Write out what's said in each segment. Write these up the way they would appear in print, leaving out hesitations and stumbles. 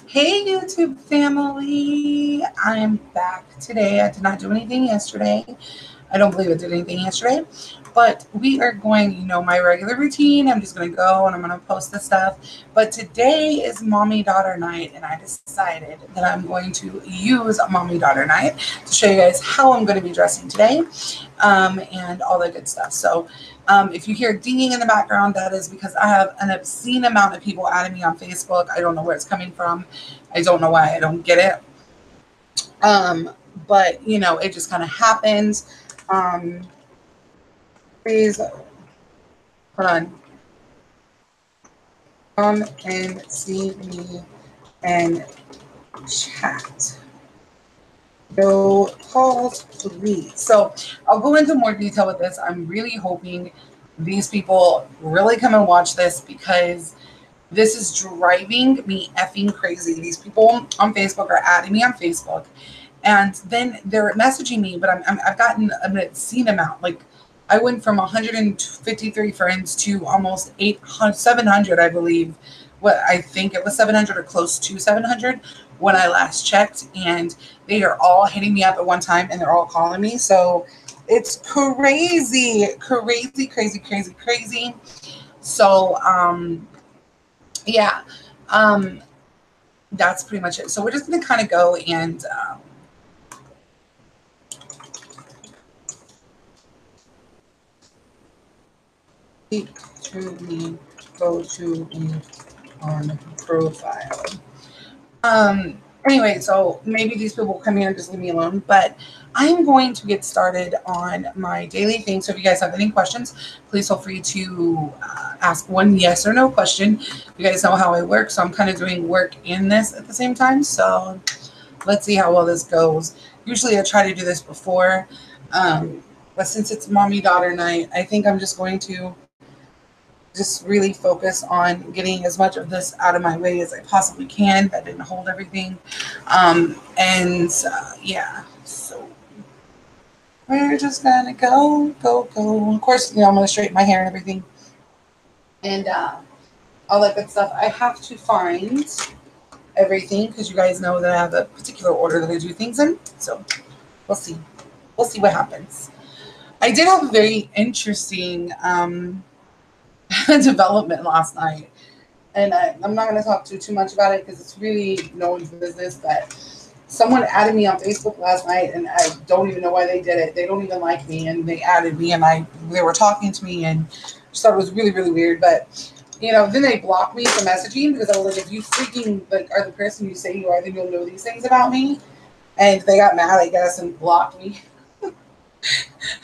Hey YouTube family, I'm back today. I did not do anything yesterday. I don't believe I did anything yesterday, but we are going, my regular routine. I'm just going to go and I'm going to post the stuff. But today is mommy daughter night, and I decided that I'm going to use mommy daughter night to show you guys how I'm going to be dressing today and all that good stuff. So, if you hear dinging in the background, that is because I have an obscene amount of people adding me on Facebook. I don't know where it's coming from. I don't know why I don't get it. Um, but it just kind of happens. Um, Please hold on. Come and see me and chat. No calls, please. So I'll go into more detail with this. I'm really hoping these people really come and watch this because this is driving me effing crazy. These people on Facebook are adding me on Facebook, and then they're messaging me. But I've gotten an obscene amount. Like I went from 153 friends to almost 800, 700, I believe. What I think it was 700 or close to 700 when I last checked, and they are all hitting me up at one time, and they're all calling me. So it's crazy, crazy, crazy, crazy, crazy. So yeah, um, that's pretty much it. So we're just gonna kind of go and to me, go to me on profile. Um, anyway, so maybe these people will come here and just leave me alone, but I'm going to get started on my daily thing. So if you guys have any questions, please feel free to ask one yes or no question. You guys know how I work, so I'm kind of doing work in this at the same time. So let's see how well this goes. Usually I try to do this before, but since it's mommy daughter night, I think I'm just going to just really focus on getting as much of this out of my way as I possibly can. That didn't hold everything. And yeah, so we're just gonna go, go, go. Of course, I'm gonna straighten my hair and everything and all that good stuff. I have to find everything because you guys know that I have a particular order that I do things in. So we'll see. We'll see what happens. I did have a very interesting development last night. And I'm not going to talk too much about it because it's really no one's business. But someone added me on Facebook last night, and I don't even know why they did it. They don't even like me, and they added me, and they were talking to me, and just thought it was really really weird. But then they blocked me from messaging because I was like, if you freaking like are the person you say you are, then you'll know these things about me. And they got mad, I guess, and blocked me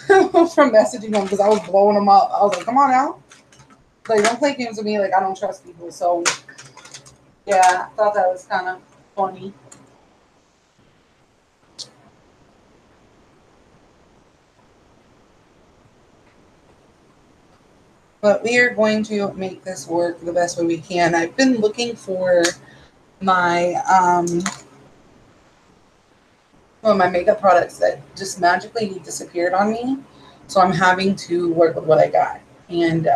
from messaging them because I was blowing them up. I was like, come on out. Like, don't play games with me. Like, I don't trust people. So, yeah, I thought that was kind of funny. But we are going to make this work the best way we can. I've been looking for my my makeup products that just magically disappeared on me. So I'm having to work with what I got. And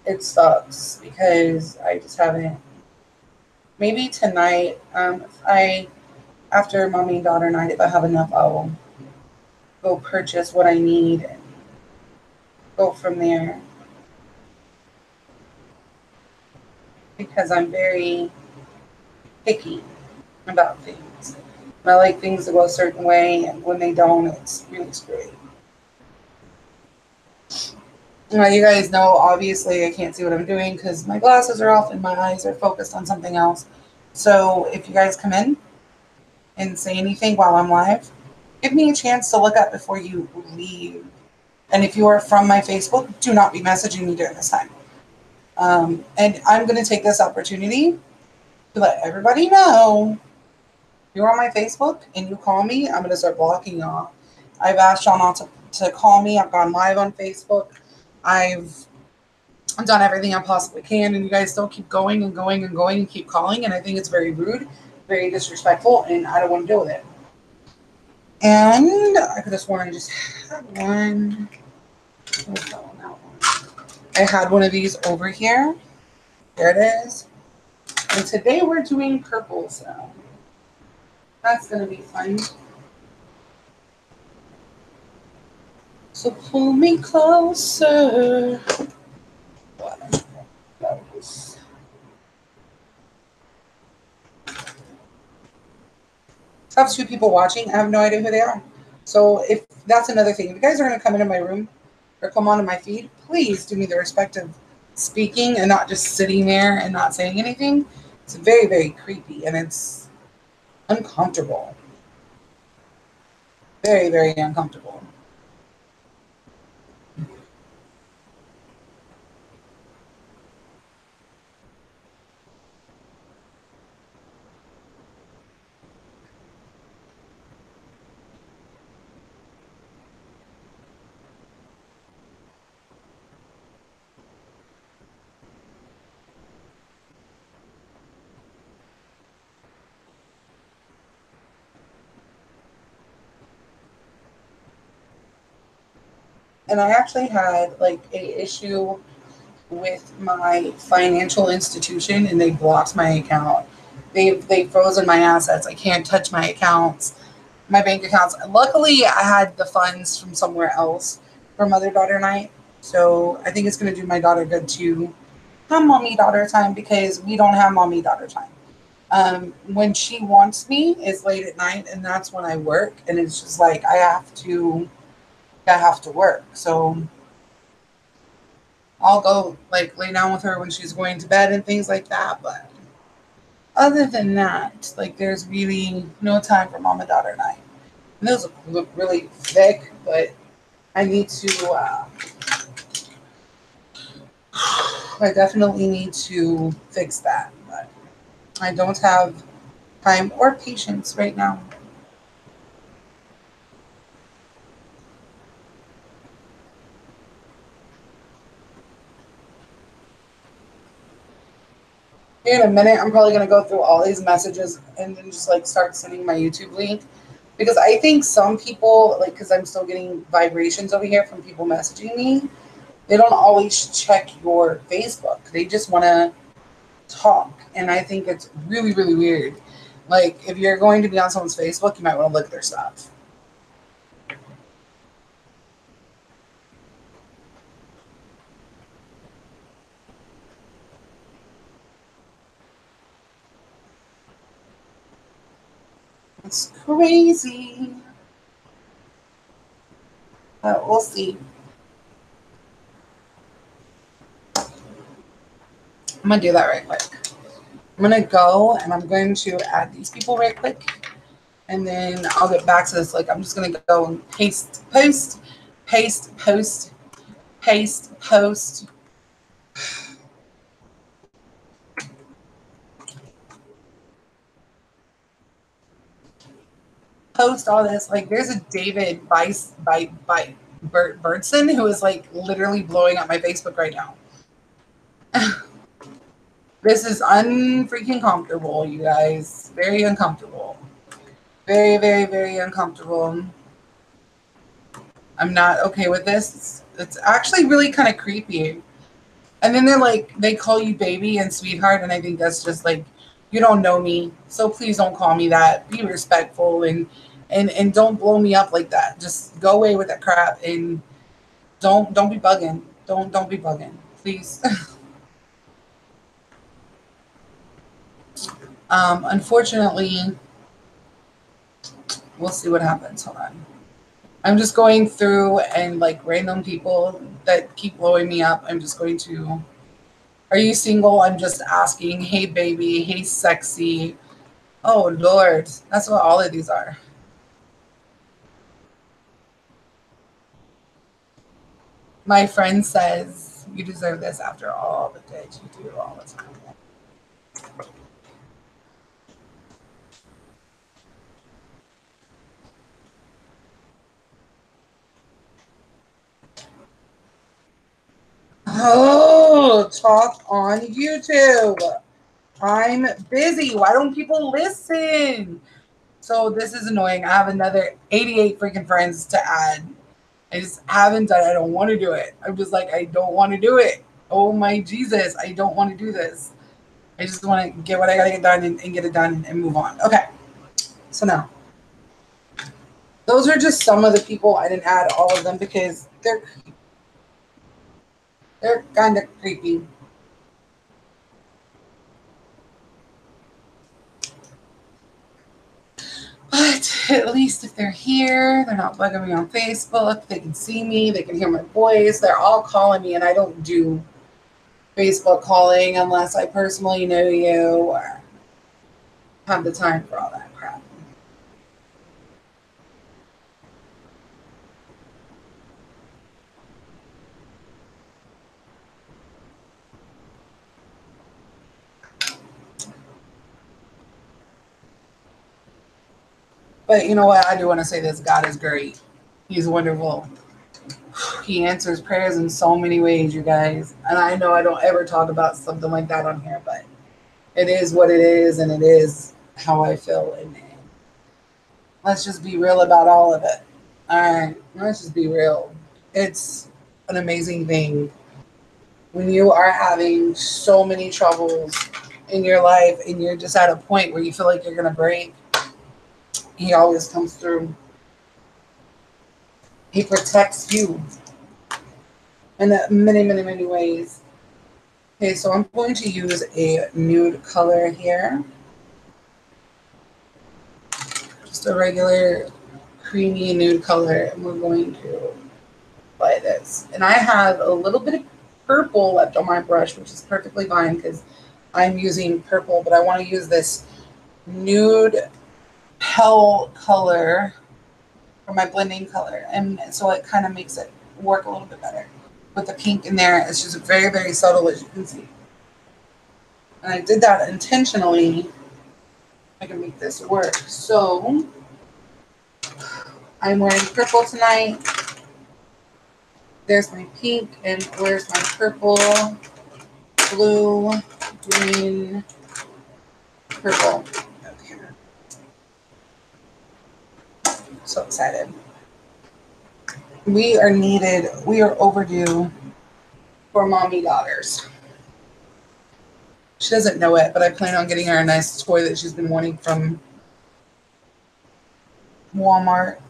it sucks because I just haven't. Maybe tonight, if I after mommy and daughter night, if I have enough, I will go purchase what I need and go from there because I'm very picky about things. I like things to go a certain way, and when they don't, it's really screwy. You guys know, obviously, I can't see what I'm doing because my glasses are off and my eyes are focused on something else. So if you guys come in and say anything while I'm live, give me a chance to look up before you leave. And if you are from my Facebook, do not be messaging me during this time. And I'm going to take this opportunity to let everybody know you're on my Facebook and you call me, I'm going to start blocking y'all. I've asked y'all not to call me. I've gone live on Facebook. I've done everything I possibly can, and you guys still keep going and going and going and keep calling. And I think it's very rude, very disrespectful, and I don't want to deal with it. And I could have sworn I just had one. I had one of these over here. There it is. And today we're doing purple, so that's going to be fun. So pull me closer. I have two people watching. I have no idea who they are. So if that's another thing, if you guys are going to come into my room or come onto my feed, please do me the respect of speaking and not just sitting there and not saying anything. It's very, very creepy and it's uncomfortable. Very, very uncomfortable. And I actually had like a issue with my financial institution and they blocked my account. They've frozen my assets. I can't touch my accounts, my bank accounts. Luckily, I had the funds from somewhere else for mother daughter night. So I think it's going to do my daughter good to have mommy daughter time because we don't have mommy daughter time. When she wants me is late at night, and that's when I work, and it's just like I have to work. So I'll go like lay down with her when she's going to bed and things like that. But other than that, like there's really no time for mama daughter night. And those look really thick, but I need to. I definitely need to fix that, but I don't have time or patience right now. In a minute, I'm probably gonna go through all these messages and then just like start sending my YouTube link because I think some people like because I'm still getting vibrations over here from people messaging me. They don't always check your Facebook. They just want to talk, and I think it's really really weird. Like if you're going to be on someone's Facebook, you might want to look at their stuff. It's crazy. We'll see. I'm gonna do that right quick. I'm gonna go and I'm going to add these people right quick, and then I'll get back to this. Like I'm just gonna go and paste, post, paste, post, paste, post. Post all this. Like there's a David by Birdson who is like literally blowing up my Facebook right now. This is unfreaking comfortable, you guys. Very uncomfortable. Very, very, very uncomfortable. I'm not okay with this. It's actually really kind of creepy. And then they're like, they call you baby and sweetheart, and I think that's just like, you don't know me, so please don't call me that. Be respectful and don't blow me up like that. Just go away with that crap and don't be bugging. Don't be bugging, please. Unfortunately, we'll see what happens. Hold on. I'm just going through and like random people that keep blowing me up. I'm just going to. Are you single? I'm just asking. Hey, baby. Hey, sexy. Oh, Lord. That's what all of these are. My friend says, you deserve this after all the things you do all the time. Oh, talk on YouTube. I'm busy. Why don't people listen? So this is annoying. I have another 88 freaking friends to add. I just haven't done it. I don't want to do it. I'm just like, I don't want to do it. Oh my Jesus, I don't want to do this. I just want to get what I got to get done and get it done and move on. Okay. So now, those are just some of the people. I didn't add all of them because they're kind of creepy. But at least if they're here, they're not bugging me on Facebook. They can see me. They can hear my voice. They're all calling me, and I don't do Facebook calling unless I personally know you or have the time for all that crap. But you know what? I do want to say this. God is great. He's wonderful. He answers prayers in so many ways, you guys. And I know I don't ever talk about something like that on here, but it is what it is, and it is how I feel. And let's just be real about all of it. All right, let's just be real. It's an amazing thing when you are having so many troubles in your life and you're just at a point where you feel like you're going to break. He always comes through. He protects you in many, many, many ways. Okay, so I'm going to use a nude color here. Just a regular creamy nude color. And we're going to apply this. And I have a little bit of purple left on my brush, which is perfectly fine because I'm using purple, but I want to use this nude pale color for my blending color. And so it kind of makes it work a little bit better. With the pink in there, it's just very, very subtle, as you can see. And I did that intentionally. I can make this work. So I'm wearing purple tonight. There's my pink, and where's my purple, blue, green, purple. Okay. So excited. We are needed. We are overdue for mommy daughters. She doesn't know it, but I plan on getting her a nice toy that she's been wanting from Walmart.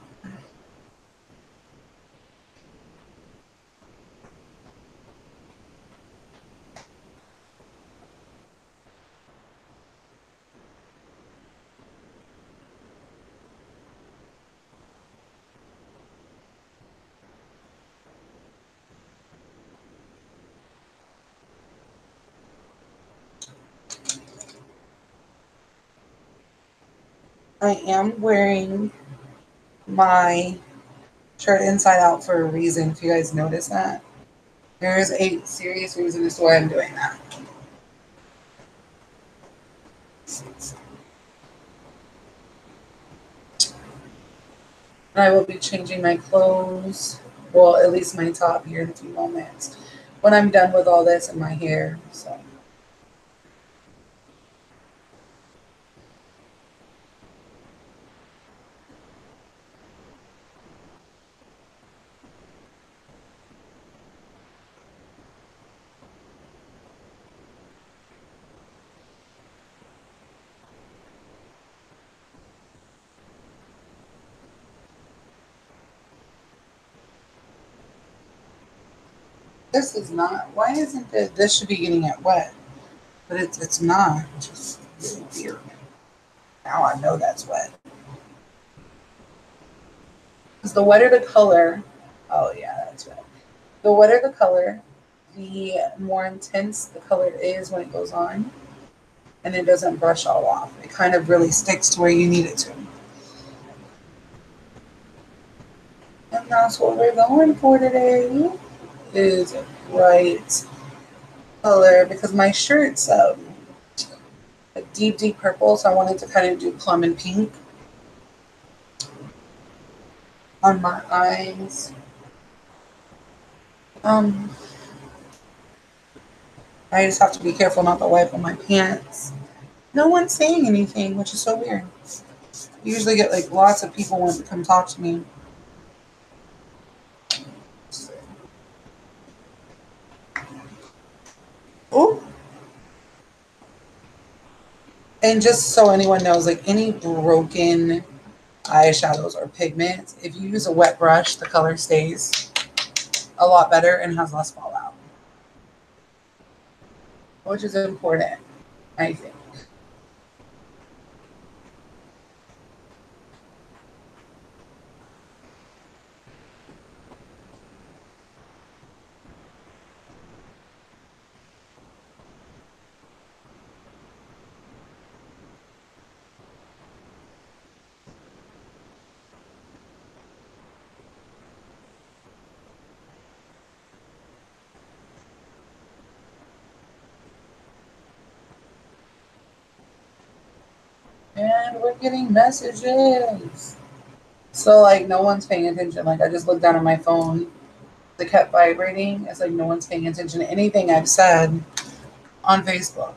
I am wearing my shirt inside out for a reason, if you guys notice that. There is a serious reason as to why I'm doing that. I will be changing my clothes, well, at least my top here in a few moments, when I'm done with all this and my hair. So this is not. Why isn't it? This should be getting it wet, but it's not. It's just really weird. Now I know that's wet. Because the wetter the color, oh yeah, that's wet. The wetter the color, the more intense the color is when it goes on, and it doesn't brush all off. It kind of really sticks to where you need it to. And that's what we're going for today. Is bright color because my shirt's a deep, deep purple, so I wanted to kind of do plum and pink on my eyes. I just have to be careful not to wipe on my pants. No one's saying anything, which is so weird. I usually get like lots of people want to come talk to me. Oh, And just so anyone knows, like any broken eyeshadows or pigments, if you use a wet brush, the color stays a lot better and has less fallout, which is important, I think. And we're getting messages. So like no one's paying attention. Like I just looked down at my phone. It kept vibrating. It's like no one's paying attention to anything I've said on Facebook.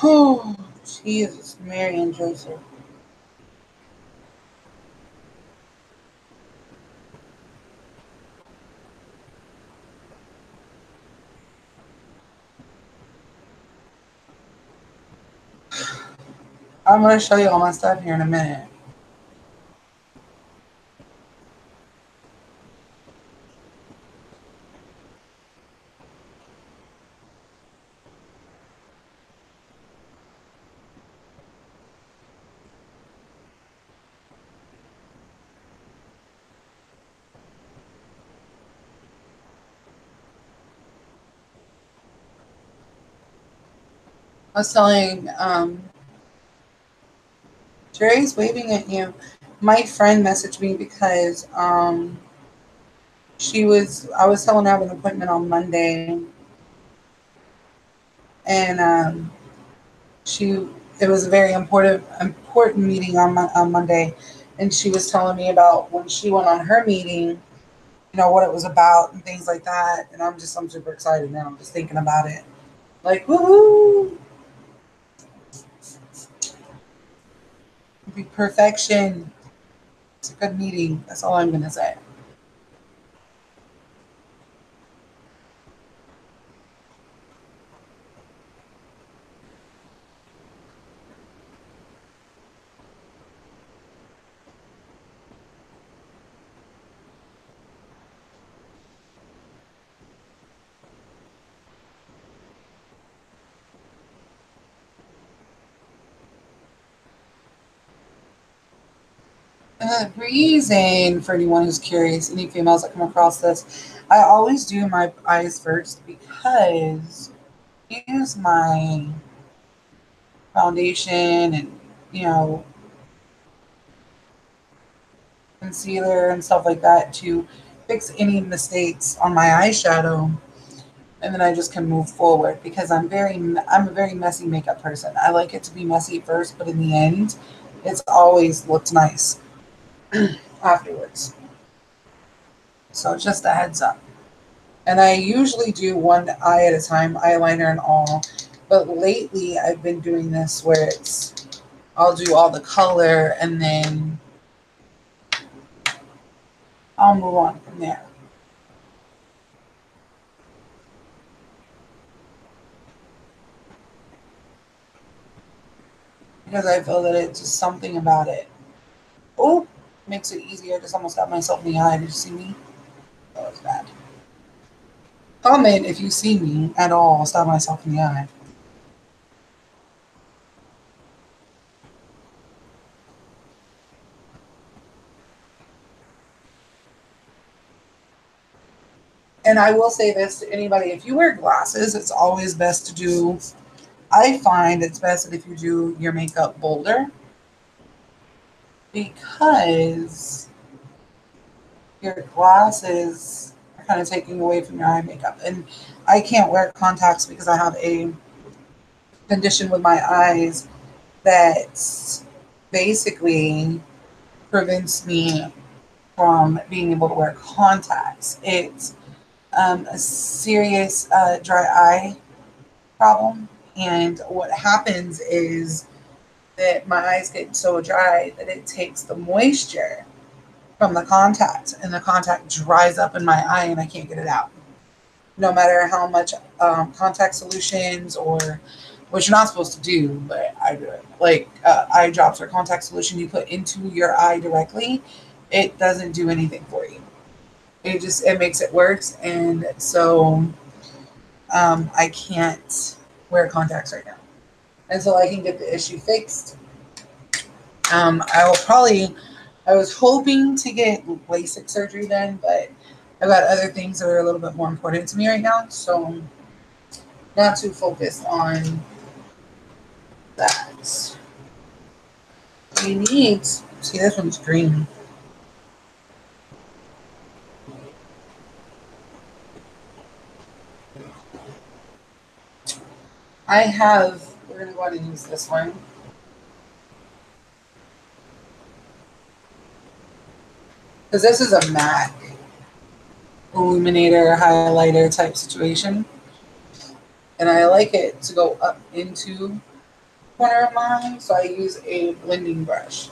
Oh, Jesus, Mary and Joseph. I'm gonna show you all my stuff here in a minute. I was telling Jerry's waving at you. My friend messaged me because I was telling her I have an appointment on Monday, and she it was a very important meeting on Monday, and she was telling me about when she went on her meeting, what it was about and things like that. And I'm super excited now. I'm just thinking about it. Like, woohoo! Be perfection. It's a good meeting. That's all I'm gonna say. The reason for anyone who's curious, any females that come across this, I always do my eyes first because I use my foundation and you know concealer and stuff like that to fix any mistakes on my eyeshadow, and then I just can move forward because I'm a very messy makeup person. I like it to be messy first, but in the end, it's always looked nice afterwards. So just a heads up. And I usually do one eye at a time, eyeliner and all. But lately, I've been doing this where I'll do all the color and then I'll move on from there. Because I feel that it's just something about it. Oh, makes it easier. I just almost got myself in the eye. Did you see me? That was bad. Comment if you see me at all. Stab myself in the eye. And I will say this to anybody: if you wear glasses, it's always best to do. I find it's best if you do your makeup bolder because your glasses are kind of taking away from your eye makeup. And I can't wear contacts because I have a condition with my eyes that basically prevents me. from being able to wear contacts. It's a serious dry eye problem. And what happens is that my eyes get so dry that it takes the moisture from the contact, and the contact dries up in my eye and I can't get it out. No matter how much contact solutions, or which you're not supposed to do, but I do it. Like eye drops or contact solution you put into your eye directly, it doesn't do anything for you. It makes it worse, and so I can't wear contacts right now until I can get the issue fixed. I will probably. I was hoping to get LASIK surgery then, but I've got other things that are a little bit more important to me right now, so not too focused on that. We need. See, this one's green. I have. We're gonna go ahead and use this one. Because this is a MAC illuminator highlighter type situation, and I like it to go up into the corner of my eye, so I use a blending brush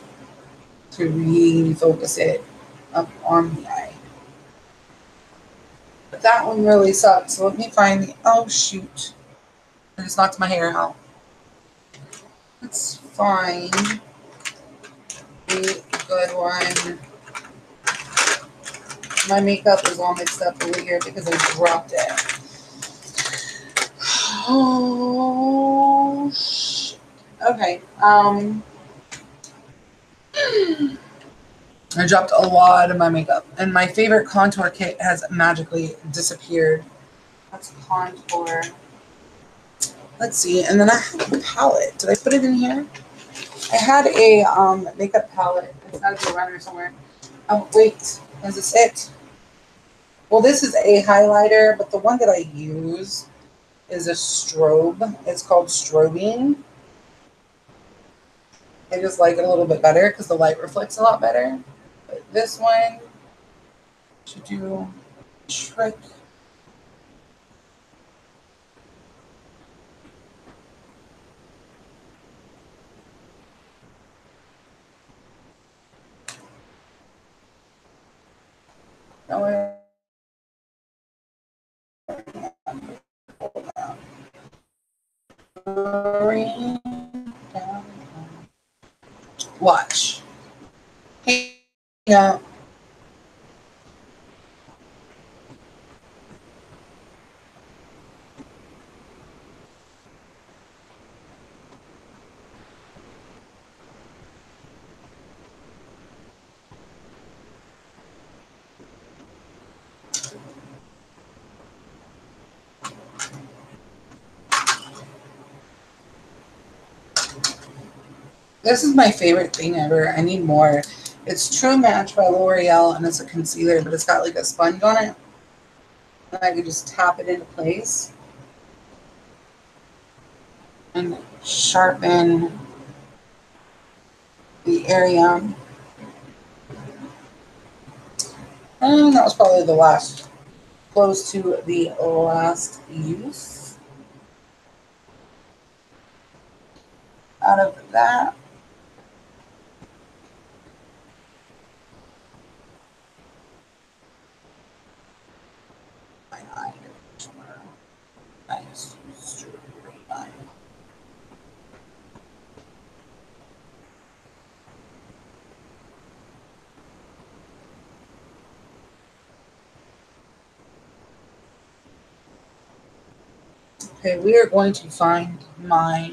to really focus it up on the eye. But that one really sucks. So let me find the. Oh shoot! I just knocked my hair out. Let's find a good one. My makeup is all mixed up over here because I dropped it. Oh, shit. Okay. I dropped a lot of my makeup, and my favorite contour kit has magically disappeared. That's contour. Let's see. And then I have a palette. Did I put it in here? I had a makeup palette. It's got to be around here somewhere. Oh, wait. Is this it? Well, this is a highlighter, but the one that I use is a strobe. It's called Strobing. I just like it a little bit better because the light reflects a lot better. But this one should do a trick. No, watch. Hey, yeah. This is my favorite thing ever. I need more. It's True Match by L'Oreal, and it's a concealer, but it's got like a sponge on it. And I can just tap it into place and sharpen the area. And that was probably the last, close to the last use. Out of that, my eye. Nice. Straight line. Okay, we are going to find my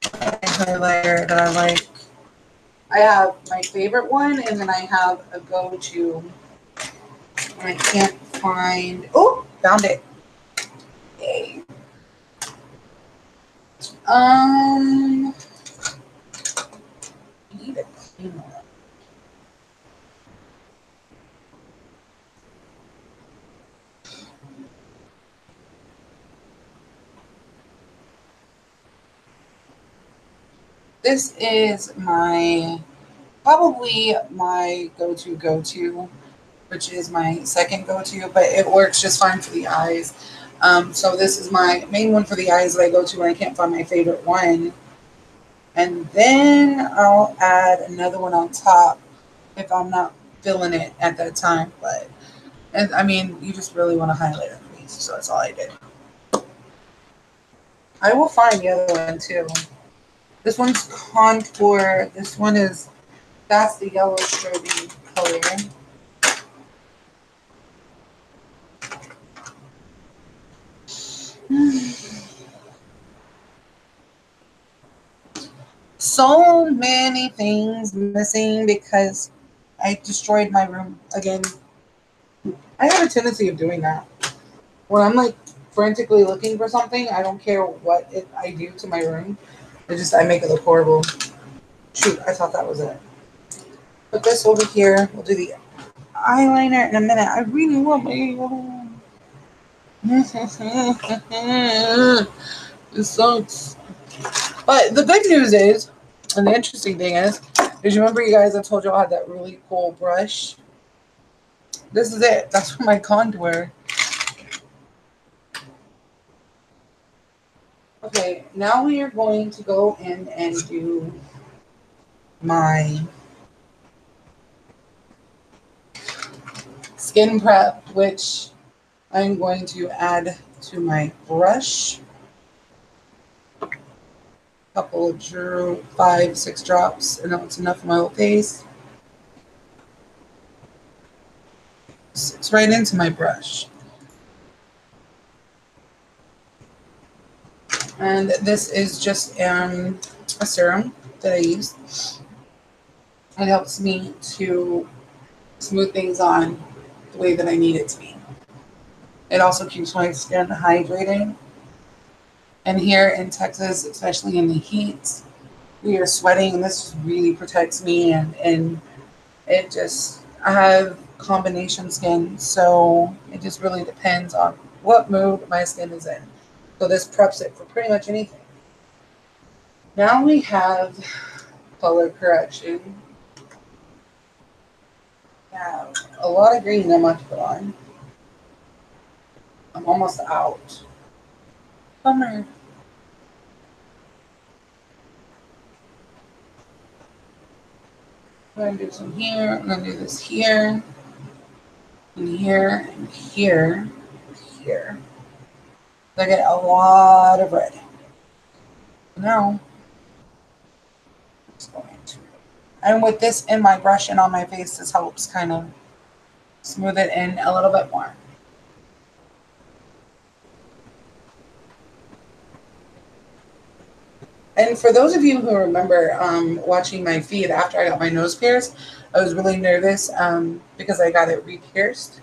highlighter that I like. I have my favorite one, and then I have a go-to. And I can't find. Oh, found it. Yay. I need a clean one. This is my probably my go-to, which is my second go-to, but it works just fine for the eyes. So this is my main one for the eyes that I go to when I can't find my favorite one. And then I'll add another one on top if I'm not feeling it at that time. But, and I mean, you just really want to highlight it for me, so that's all I did. I will find the other one too. This one's contour. This one is, that's the yellow strobe color. So many things missing because I destroyed my room again. I have a tendency of doing that. When I'm like frantically looking for something, I don't care what I do to my room. I make it look horrible. Shoot, I thought that was it. Put this over here. We'll do the eyeliner in a minute. I really want my. It sucks. But the good news is, and the interesting thing is you remember you guys I told you I had that really cool brush? This is it. That's for my contour. Okay, now we are going to go in and do my skin prep, which I'm going to add to my brush. A couple of 5, 6 drops. I know it's enough for my whole face. It's right into my brush. And this is just a serum that I use. It helps me to smooth things on the way that I need it to be. It also keeps my skin hydrated. And here in Texas, especially in the heat, we are sweating, and this really protects me. And it just, I have combination skin, so it just really depends on what mood my skin is in. So this preps it for pretty much anything. Now we have color correction. Have a lot of green I'm going to put on. I'm almost out. Bummer. I'm going to do some here. I'm going to do this here, and here, and here, and here. I get a lot of red. Now, it's going to. And with this in my brush and on my face, this helps kind of smooth it in a little bit more. And for those of you who remember watching my feed after I got my nose pierced, I was really nervous because I got it re-pierced.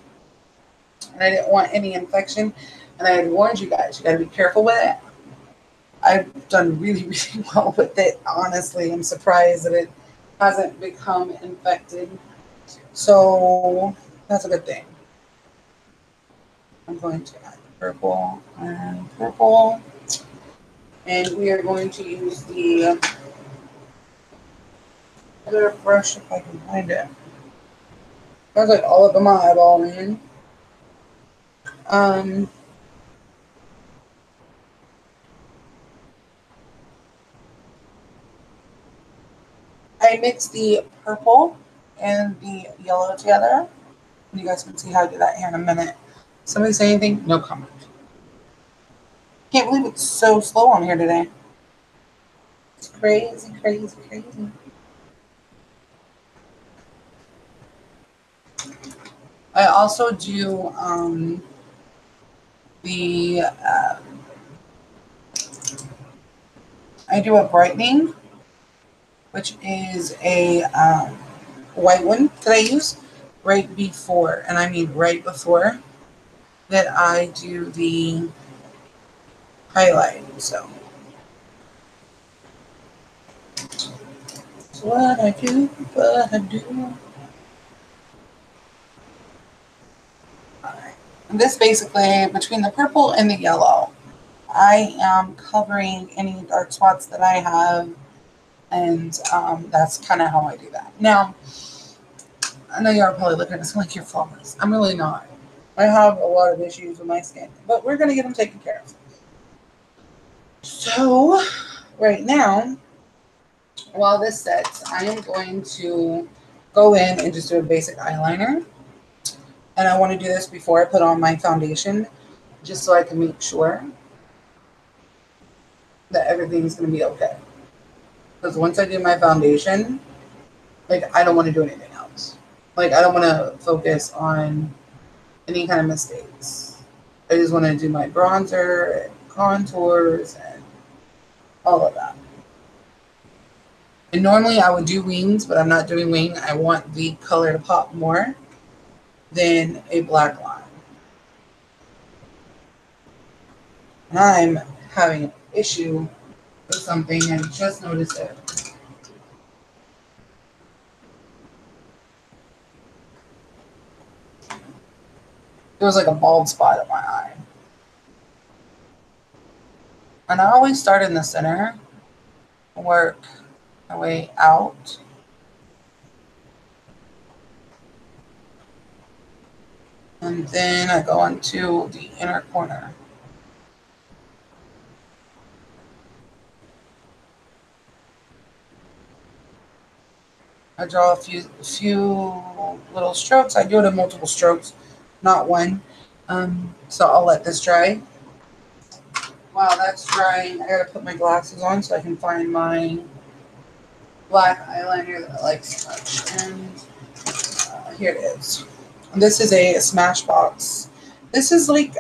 And I didn't want any infection. And I had warned you guys, you got to be careful with it. I've done really, really well with it. Honestly, I'm surprised that it hasn't become infected. So that's a good thing. I'm going to add purple and purple. And we are going to use the other brush if I can find it. Sounds like all up in my eyeball, man. I mixed the purple and the yellow together. You guys can see how I do that here in a minute. Somebody say anything? No comment. Can't believe it's so slow on here today. It's crazy, crazy, crazy. I also do I do a brightening, which is a white one that I use right before, and I mean right before that I do the highlight. So that's what I do. And this basically, between the purple and the yellow, I am covering any dark spots that I have And that's kind of how I do that. Now, I know y'all are probably looking at this like you're flawless. I'm really not. I have a lot of issues with my skin, but we're going to get them taken care of. So, right now, while this sets, I am going to go in and just do a basic eyeliner. And I want to do this before I put on my foundation, just so I can make sure that everything's going to be okay. Because once I do my foundation, like, I don't want to do anything else. Like, I don't want to focus on any kind of mistakes. I just want to do my bronzer and contours and all of that. And normally I would do wings, but I'm not doing wing. I want the color to pop more than a black line. And I'm having an issue with something and just noticed it. There was like a bald spot in my eye. And I always start in the center, work my way out. And then I go into the inner corner. I draw a few little strokes. I do it in multiple strokes, not one. So I'll let this dry. While that's drying, I gotta put my glasses on so I can find my black eyeliner that I like so much. And here it is. This is a Smashbox. This is like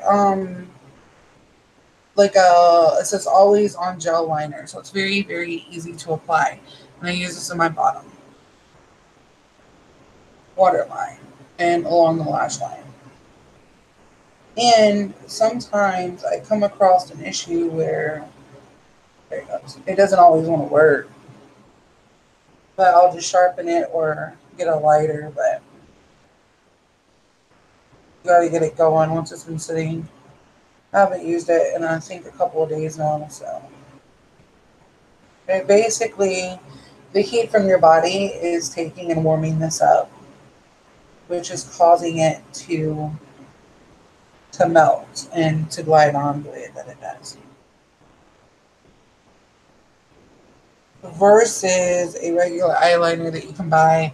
it says always on gel liner, so it's very, very easy to apply. And I use this in my bottom waterline and along the lash line. And sometimes I come across an issue where there it goes. It doesn't always want to work, but I'll just sharpen it or get a lighter. But you gotta get it going once it's been sitting. I haven't used it in I think a couple of days now, so basically the heat from your body is taking and warming this up, which is causing it to melt and to glide on the way that it does. Versus a regular eyeliner that you can buy,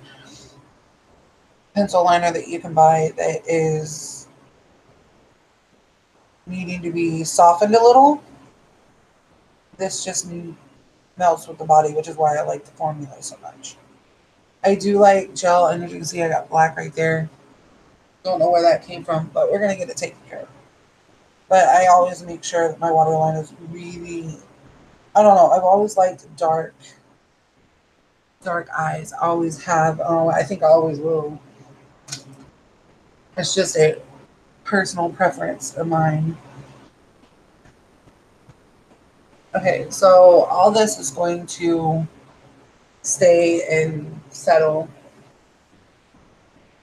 pencil liner that you can buy that is needing to be softened a little. This just melts with the body, which is why I like the formula so much. I do like gel, and as you can see, I got black right there. Don't know where that came from, but we're going to get it taken care of. But I always make sure that my waterline is really, I don't know, I've always liked dark eyes. I always have, I think I always will. It's just a personal preference of mine. Okay, so all this is going to stay and settle.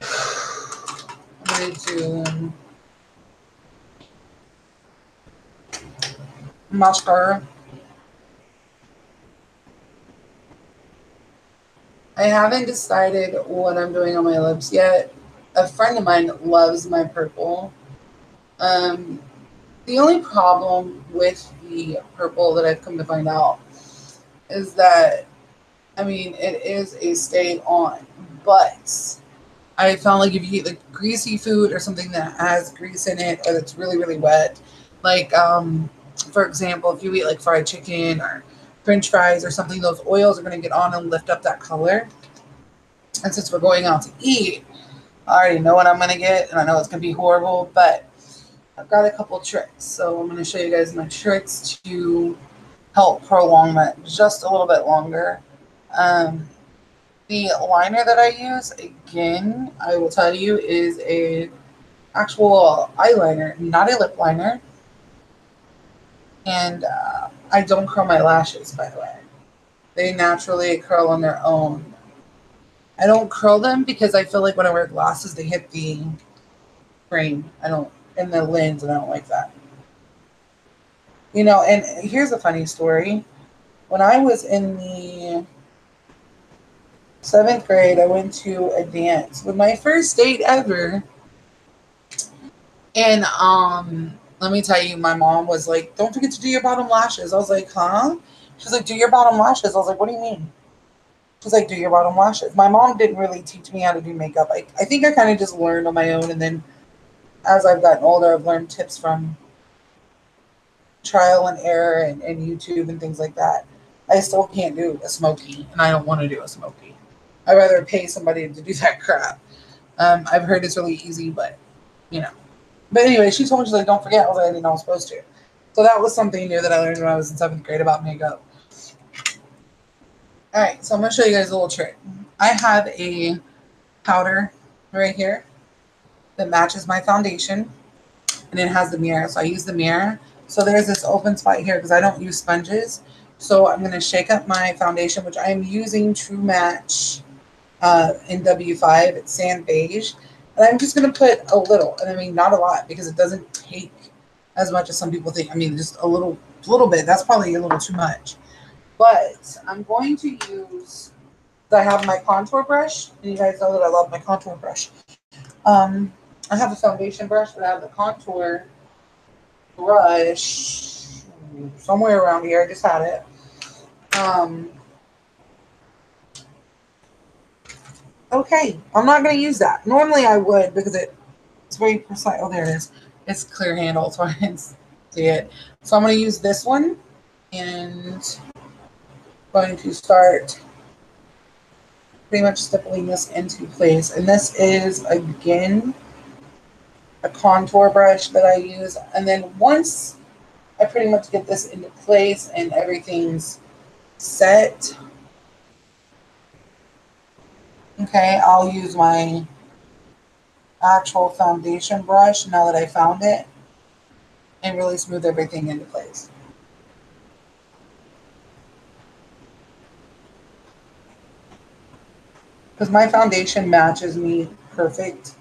I'm going to do mascara. I haven't decided what I'm doing on my lips yet. A friend of mine loves my purple. The only problem with the purple that I've come to find out is that, I mean, it is a stay on, but I found like if you eat like greasy food or something that has grease in it or that's really, really wet, like, for example, if you eat like fried chicken or French fries or something, those oils are going to get on and lift up that color. And since we're going out to eat, I already know what I'm going to get, and I know it's going to be horrible, but I've got a couple tricks. So I'm going to show you guys my tricks to help prolong that just a little bit longer. The liner that I use, again, I will tell you, is a actual eyeliner, not a lip liner. And I don't curl my lashes, by the way. They naturally curl on their own. I don't curl them because I feel like when I wear glasses, they hit the frame. And the lens, and I don't like that. You know, and here's a funny story. When I was in the 7th grade, I went to a dance with my first date ever. And let me tell you, my mom was like, "Don't forget to do your bottom lashes." I was like, "Huh?" She's like, "Do your bottom lashes." I was like, "What do you mean?" She's like, "Do your bottom lashes." My mom didn't really teach me how to do makeup. I think I kind of just learned on my own. And then as I've gotten older, I've learned tips from trial and error and YouTube and things like that. I still can't do a smoky, and I don't want to do a smoky. I'd rather pay somebody to do that crap. I've heard it's really easy, but you know. But anyway, she told me, she's like, "Don't forget." I was like, "I didn't know I was supposed to." So that was something new that I learned when I was in 7th grade about makeup. All right, so I'm gonna show you guys a little trick. I have a powder right here that matches my foundation, and it has the mirror. So I use the mirror. So there's this open spot here because I don't use sponges. So I'm gonna shake up my foundation, which I'm using True Match in W5. It's sand beige, and I'm just gonna put a little, and I mean not a lot because it doesn't take as much as some people think. I mean just a little bit. That's probably a little too much. But I'm going to use. I have my contour brush, and you guys know that I love my contour brush. Um, I have a foundation brush, but I have the contour brush somewhere around here. I just had it. Um, okay, I'm not going to use that. Normally I would because it's very precise. Oh, there it is. It's clear handle, so I didn't see it. So I'm going to use this one and going to start pretty much stippling this into place. And this is, again, a contour brush that I use. And then once I pretty much get this into place and everything's set, okay, I'll use my actual foundation brush now that I found it and really smooth everything into place. Because my foundation matches me perfect.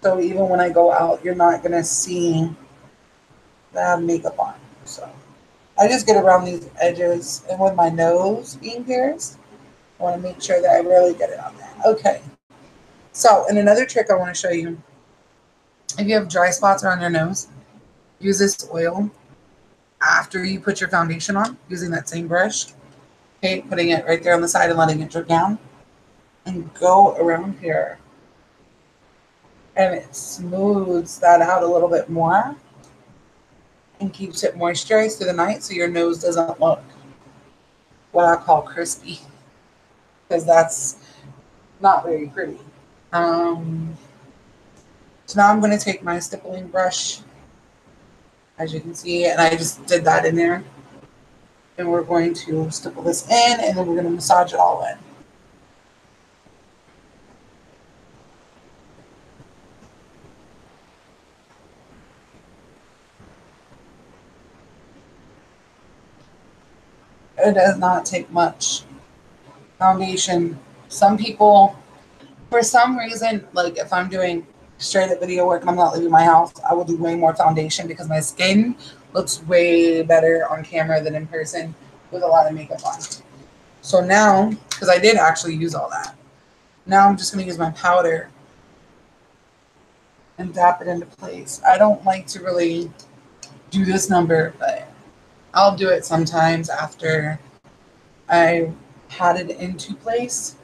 So even when I go out, you're not going to see that I have makeup on. So I just get around these edges, and with my nose being pierced, I want to make sure that I really get it on there. Okay. So, and another trick I want to show you, if you have dry spots around your nose, use this oil after you put your foundation on using that same brush. Okay, putting it right there on the side and letting it drip down. And go around here. And it smooths that out a little bit more and keeps it moisturized through the night so your nose doesn't look what I call crispy. Because that's not very pretty. Um, so now I'm going to take my stippling brush, as you can see, and I just did that in there. And we're going to stipple this in, and then we're going to massage it all in. It does not take much foundation. Some people, for some reason, like if I'm doing straight up video work and I'm not leaving my house, I will do way more foundation because my skin looks way better on camera than in person with a lot of makeup on. So now, because I did actually use all that, now I'm just going to use my powder and dap it into place. I don't like to really do this number, but I'll do it sometimes after I pat it into place.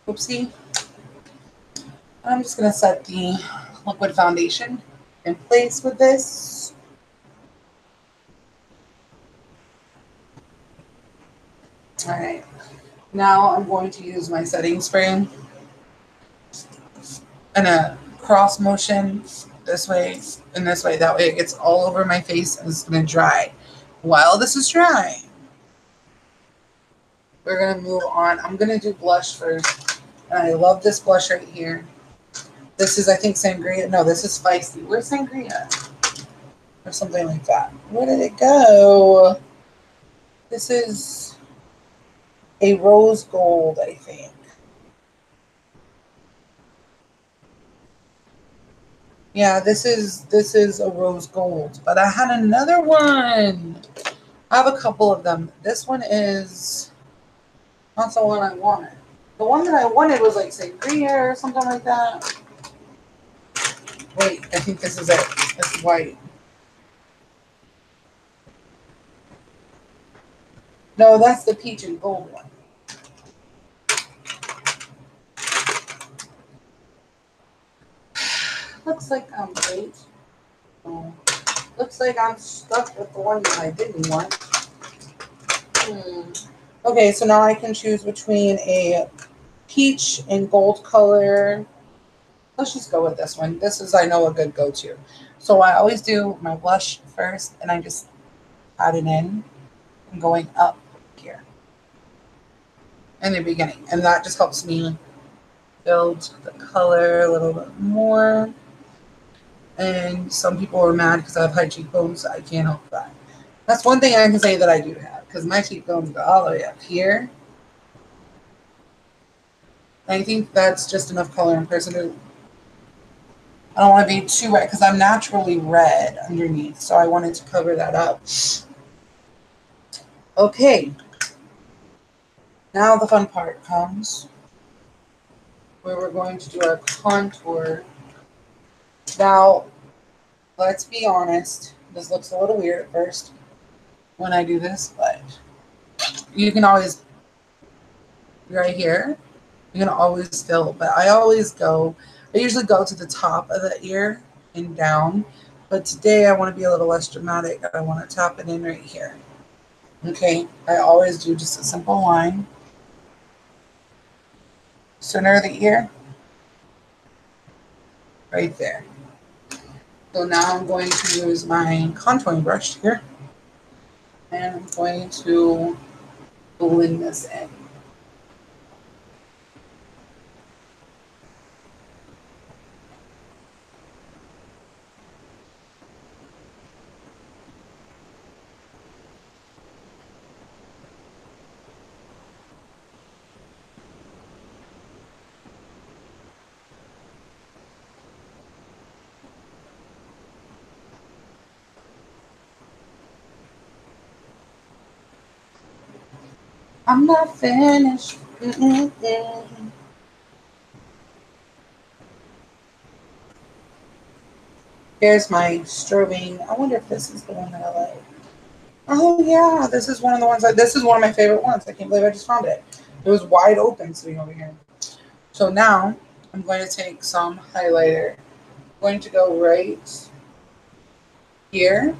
Oopsie. I'm just going to set the liquid foundation in place with this. All right. Now I'm going to use my setting spray in a cross motion this way and this way. That way it gets all over my face and it's going to dry. While this is drying, we're going to move on. I'm going to do blush first. And I love this blush right here. This is, I think, Sangria. No, this is Feisty. Where's Sangria? Or something like that. Where did it go? This is a rose gold, I think. Yeah, this is a rose gold. But I had another one. I have a couple of them. This one is not the one I wanted. The one that I wanted was like sangria or something like that. Wait, I think this is it. It's white. No, that's the peach and gold one. Looks like I'm late. Oh. Looks like I'm stuck with the one that I didn't want. Okay, so now I can choose between a peach and gold color. Let's just go with this one. This is, I know, a good go-to. So I always do my blush first, and I just add it in and going up here in the beginning. And that just helps me build the color a little bit more. And some people are mad because I have high cheekbones. I can't help that. That's one thing I can say that I do have, because my cheekbones go all the way up here. I think that's just enough color in person. I don't want to be too red because I'm naturally red underneath, so I wanted to cover that up. Okay, now the fun part comes where we're going to do our contour. Now, let's be honest, this looks a little weird at first when I do this, but you can always, right here, you can always fill, but I usually go to the top of the ear and down, but today I want to be a little less dramatic. I want to tap it in right here. Okay, I always do just a simple line. Center of the ear, right there. So now I'm going to use my contouring brush here, and I'm going to blend this in. I'm not finished. Here's my strobing. I wonder if this is the one that I like. Oh yeah, this is one of the ones. This is one of my favorite ones. I can't believe I just found it. It was wide open sitting over here. So now I'm going to take some highlighter. I'm going to go right here,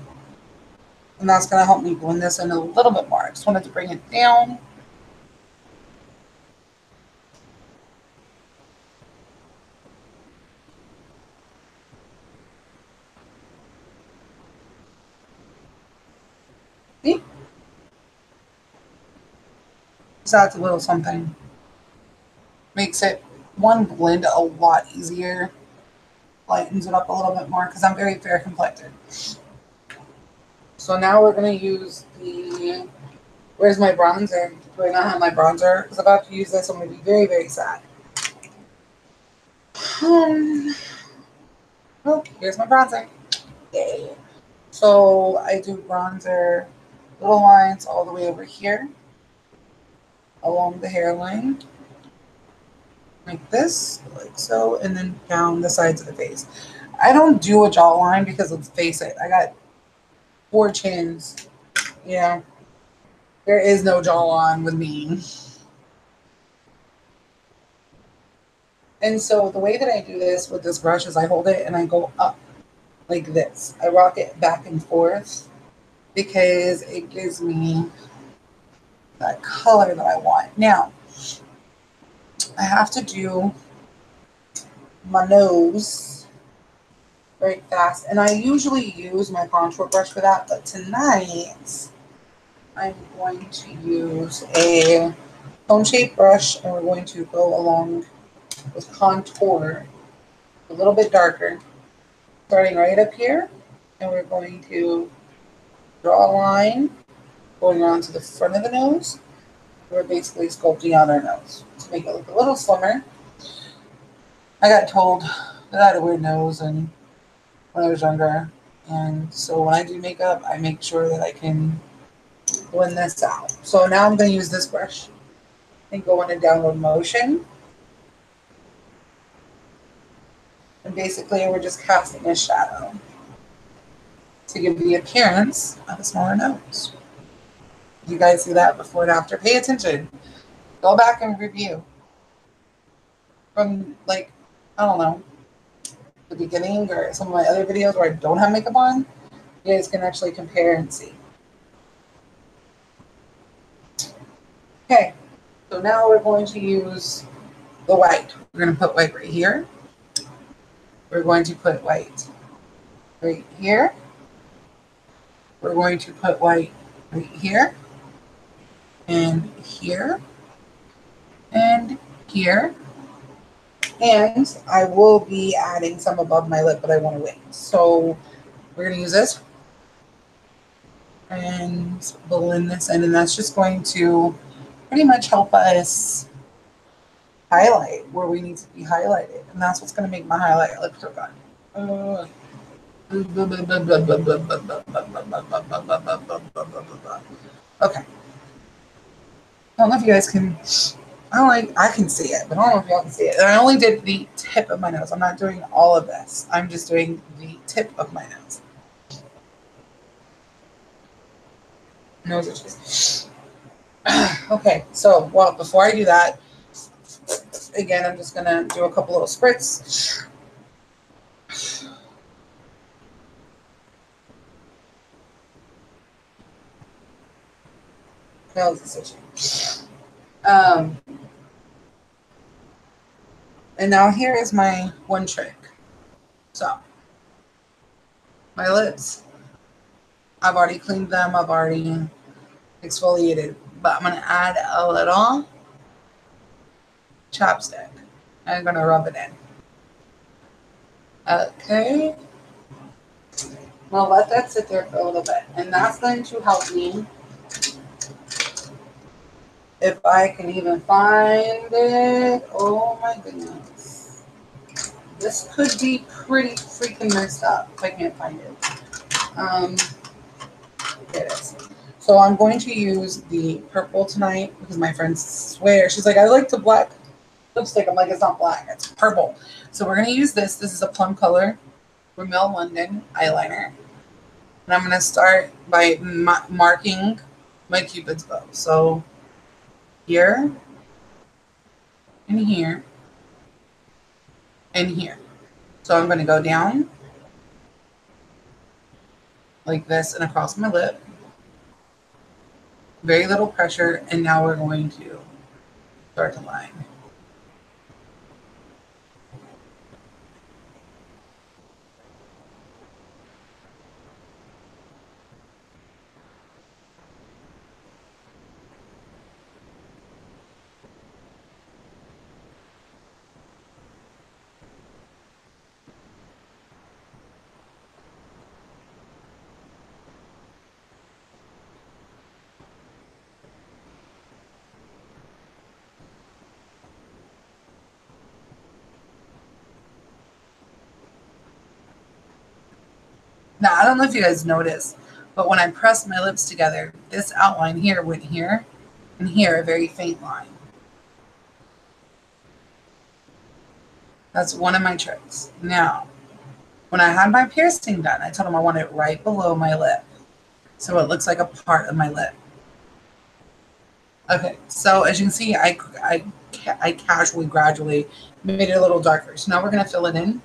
and that's going to help me blend this in a little bit more. I just wanted to bring it down. See? So that's a little something. Makes it one blend a lot easier. Lightens it up a little bit more because I'm very fair complected. So now we're going to use the, where's my bronzer? Do I not have my bronzer? Because I'm about to use this. I'm going to be very, very sad. Oh, here's my bronzer. Yay. So I do bronzer, little lines all the way over here, along the hairline, like this, like so, and then down the sides of the face. I don't do a jawline because, let's face it, I got 4 chins. Yeah, there is no jawline with me. And so the way that I do this with this brush is I hold it and I go up like this. I rock it back and forth because it gives me that color that I want. Now, I have to do my nose very fast, and I usually use my contour brush for that, but tonight I'm going to use a cone shaped brush, and we're going to go along with contour a little bit darker, starting right up here, and we're going to draw a line going around to the front of the nose. We're basically sculpting out our nose to make it look a little slimmer. I got told that I had a weird nose and when I was younger, and so when I do makeup, I make sure that I can blend this out. So now I'm going to use this brush and go in a downward motion. And basically we're just casting a shadow to give the appearance of a smaller nose. You guys see that before and after? Pay attention. Go back and review from, like, I don't know, the beginning or some of my other videos where I don't have makeup on. You guys can actually compare and see. Okay, so now we're going to use the white. We're going to put white right here. We're going to put white right here. We're going to put white right here and here and here. And I will be adding some above my lip, but I want to wait. So we're going to use this and blend this in, and that's just going to pretty much help us highlight where we need to be highlighted. And that's what's going to make my highlight look so good. Okay. I don't know if you guys can, I can see it, but I don't know if y'all can see it. And I only did the tip of my nose. I'm not doing all of this. I'm just doing the tip of my nose. Nose itches. Okay, so, well, before I do that, again, I'm just going to do a couple little spritz. Nose is itching. And now here is my one trick. So, my lips, I've already cleaned them. I've already exfoliated, but I'm going to add a little chapstick. I'm going to rub it in. Okay. Well, let that sit there for a little bit. And that's going to help me, if I can even find it. Oh my goodness. This could be pretty freaking messed up if I can't find it. There it is. So I'm going to use the purple tonight because my friends swear. She's like, I like the black lipstick. I'm like, it's not black, it's purple. So we're going to use this. This is a plum color Rimmel London eyeliner. And I'm going to start by marking my Cupid's bow. So here, and here, and here. So I'm going to go down like this and across my lip. Very little pressure, and now we're going to start to line. Now, I don't know if you guys noticed, but when I pressed my lips together, this outline here went here, and here, a very faint line. That's one of my tricks. Now, when I had my piercing done, I told them I want it right below my lip, so it looks like a part of my lip. Okay, so as you can see, I casually, gradually made it a little darker. So now we're going to fill it in.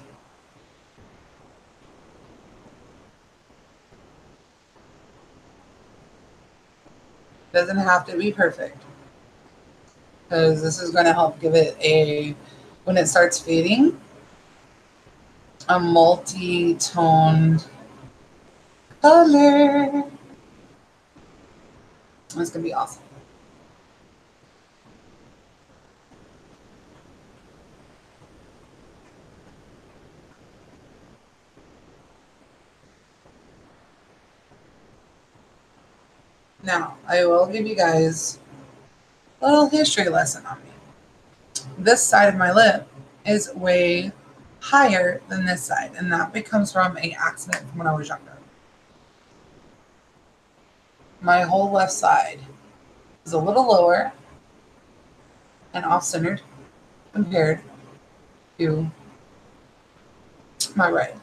Doesn't have to be perfect, because this is going to help give it a, when it starts fading, a multi-toned color. It's going to be awesome. Now, I will give you guys a little history lesson on me. This side of my lip is way higher than this side, and that becomes from an accident from when I was younger. my whole left side is a little lower and off-centered compared to my right.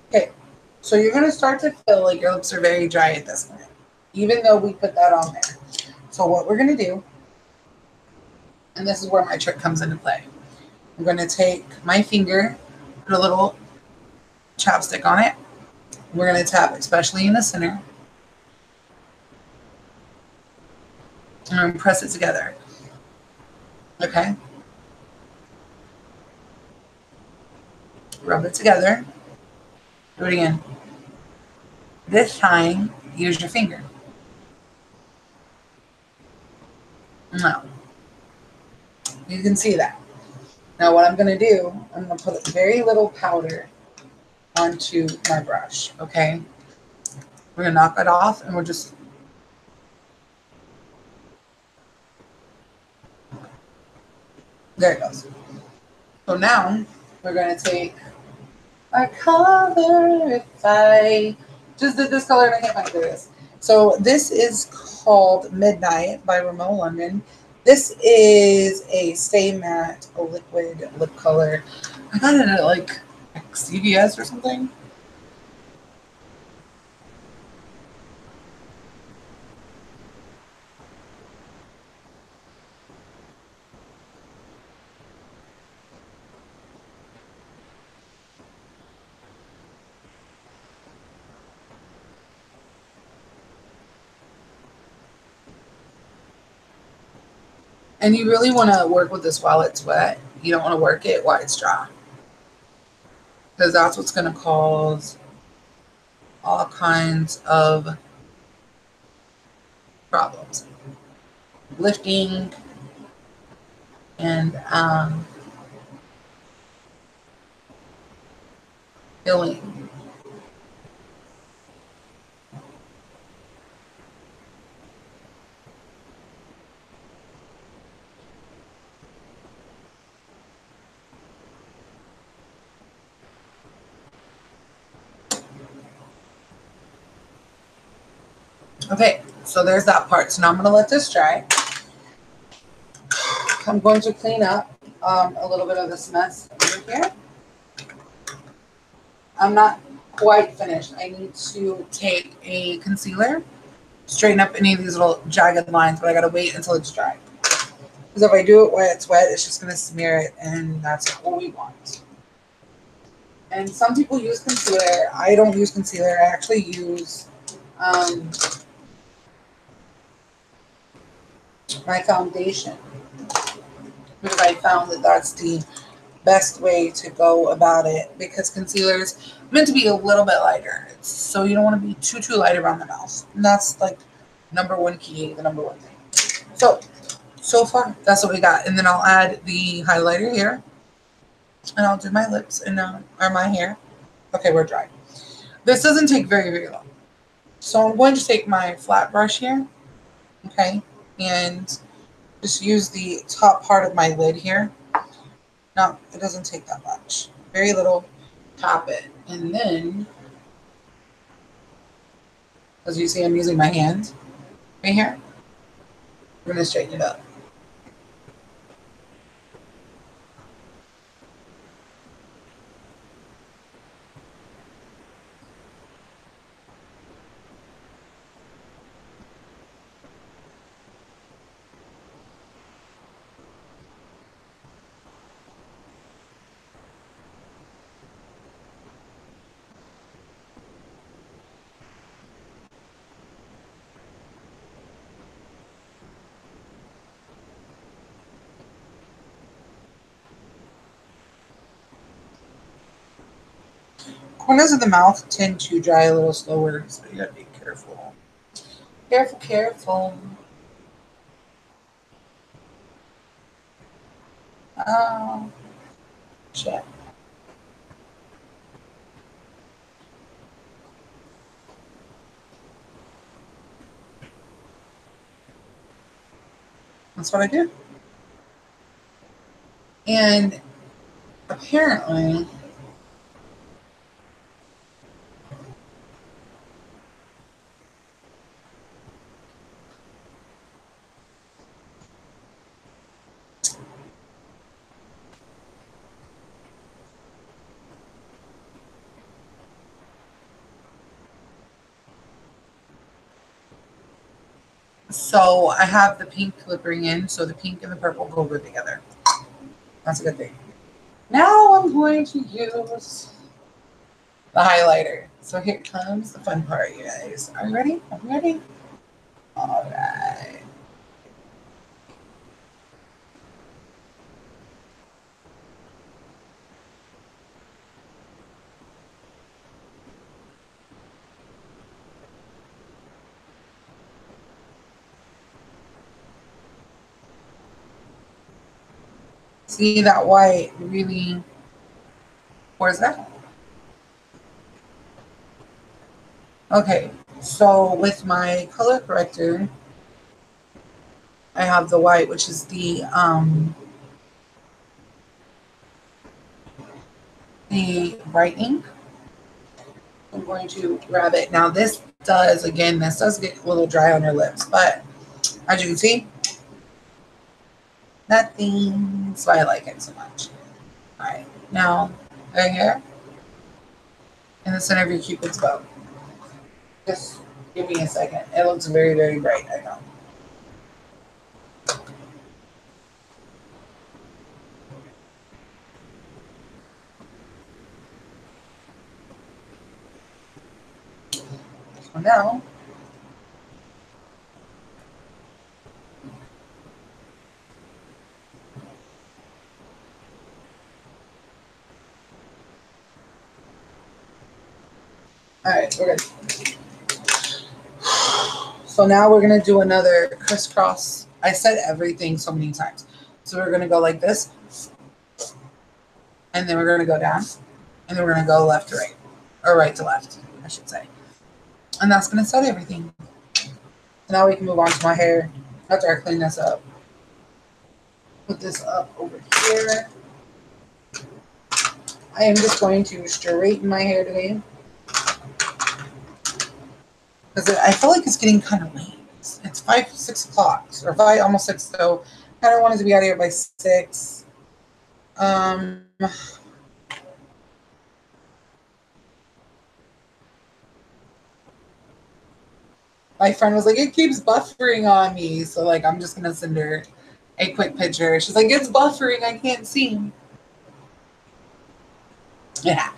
Okay, so you're going to start to feel like your lips are very dry at this point, even though we put that on there. So what we're going to do, and this is where my trick comes into play, I'm going to take my finger, put a little chapstick on it. We're going to tap, especially in the center, and press it together. Okay? Rub it together. Do it again. This time, use your finger. No. You can see that. Now what I'm going to do, I'm going to put very little powder onto my brush, okay? We're going to knock it off and we're just... There it goes. So now we're going to take our color. If I just did this color and I can't find it, there it is. So this is called Midnight by Rimmel London. This is a Stay Matte, a liquid lip color. I got it at like CVS or something. And you really want to work with this while it's wet. You don't want to work it while it's dry, because that's what's going to cause all kinds of problems. Lifting and filling. Okay, so there's that part. So now I'm going to let this dry. I'm going to clean up a little bit of this mess over here. I'm not quite finished. I need to take a concealer, straighten up any of these little jagged lines, but I got to wait until it's dry. Because if I do it while it's wet, it's just going to smear it, and that's what we want. And some people use concealer. I don't use concealer. I actually use my foundation, because I found that that's the best way to go about it, because concealer is meant to be a little bit lighter. So you don't want to be too light around the mouth. And that's like number one key, the number one thing. So far, that's what we got. And then I'll add the highlighter here. And I'll do my lips and or my hair. Okay, we're dry. This doesn't take very long. So I'm going to take my flat brush here. Okay. And just use the top part of my lid here. No, it doesn't take that much. Very little. Tap it. And then, as you see, I'm using my hand right here. We're going to straighten it up. Corners of the mouth tend to dry a little slower, so you gotta be careful. Careful. Oh, shit. That's what I do. And apparently, so I have the pink clipping in, so the pink and the purple go good together. That's a good thing. Now I'm going to use the highlighter. So here comes the fun part, you guys. Are you ready? Are you ready? All right. See that white really pours that? Okay, so with my color corrector, I have the white, which is the bright ink. I'm going to grab it. Now this does, again, this does get a little dry on your lips, but as you can see, nothing. That's why I like it so much. All right, now right here in the center of your cupid's bow. Just give me a second. It looks very, very bright. I know. So now, all right, we're good. So now we're gonna do another crisscross. I said everything so many times. So we're gonna go like this, and then we're gonna go down, and then we're gonna go left to right, or right to left, I should say. And that's gonna set everything. So now we can move on to my hair after I clean this up. Put this up over here. I am just going to straighten my hair today because I feel like it's getting kind of late. It's 6 o'clock, or 5, almost 6. So I kind of wanted to be out of here by 6. My friend was like, it keeps buffering on me. So like, I'm just gonna send her a quick picture. She's like, it's buffering. I can't see. Yeah.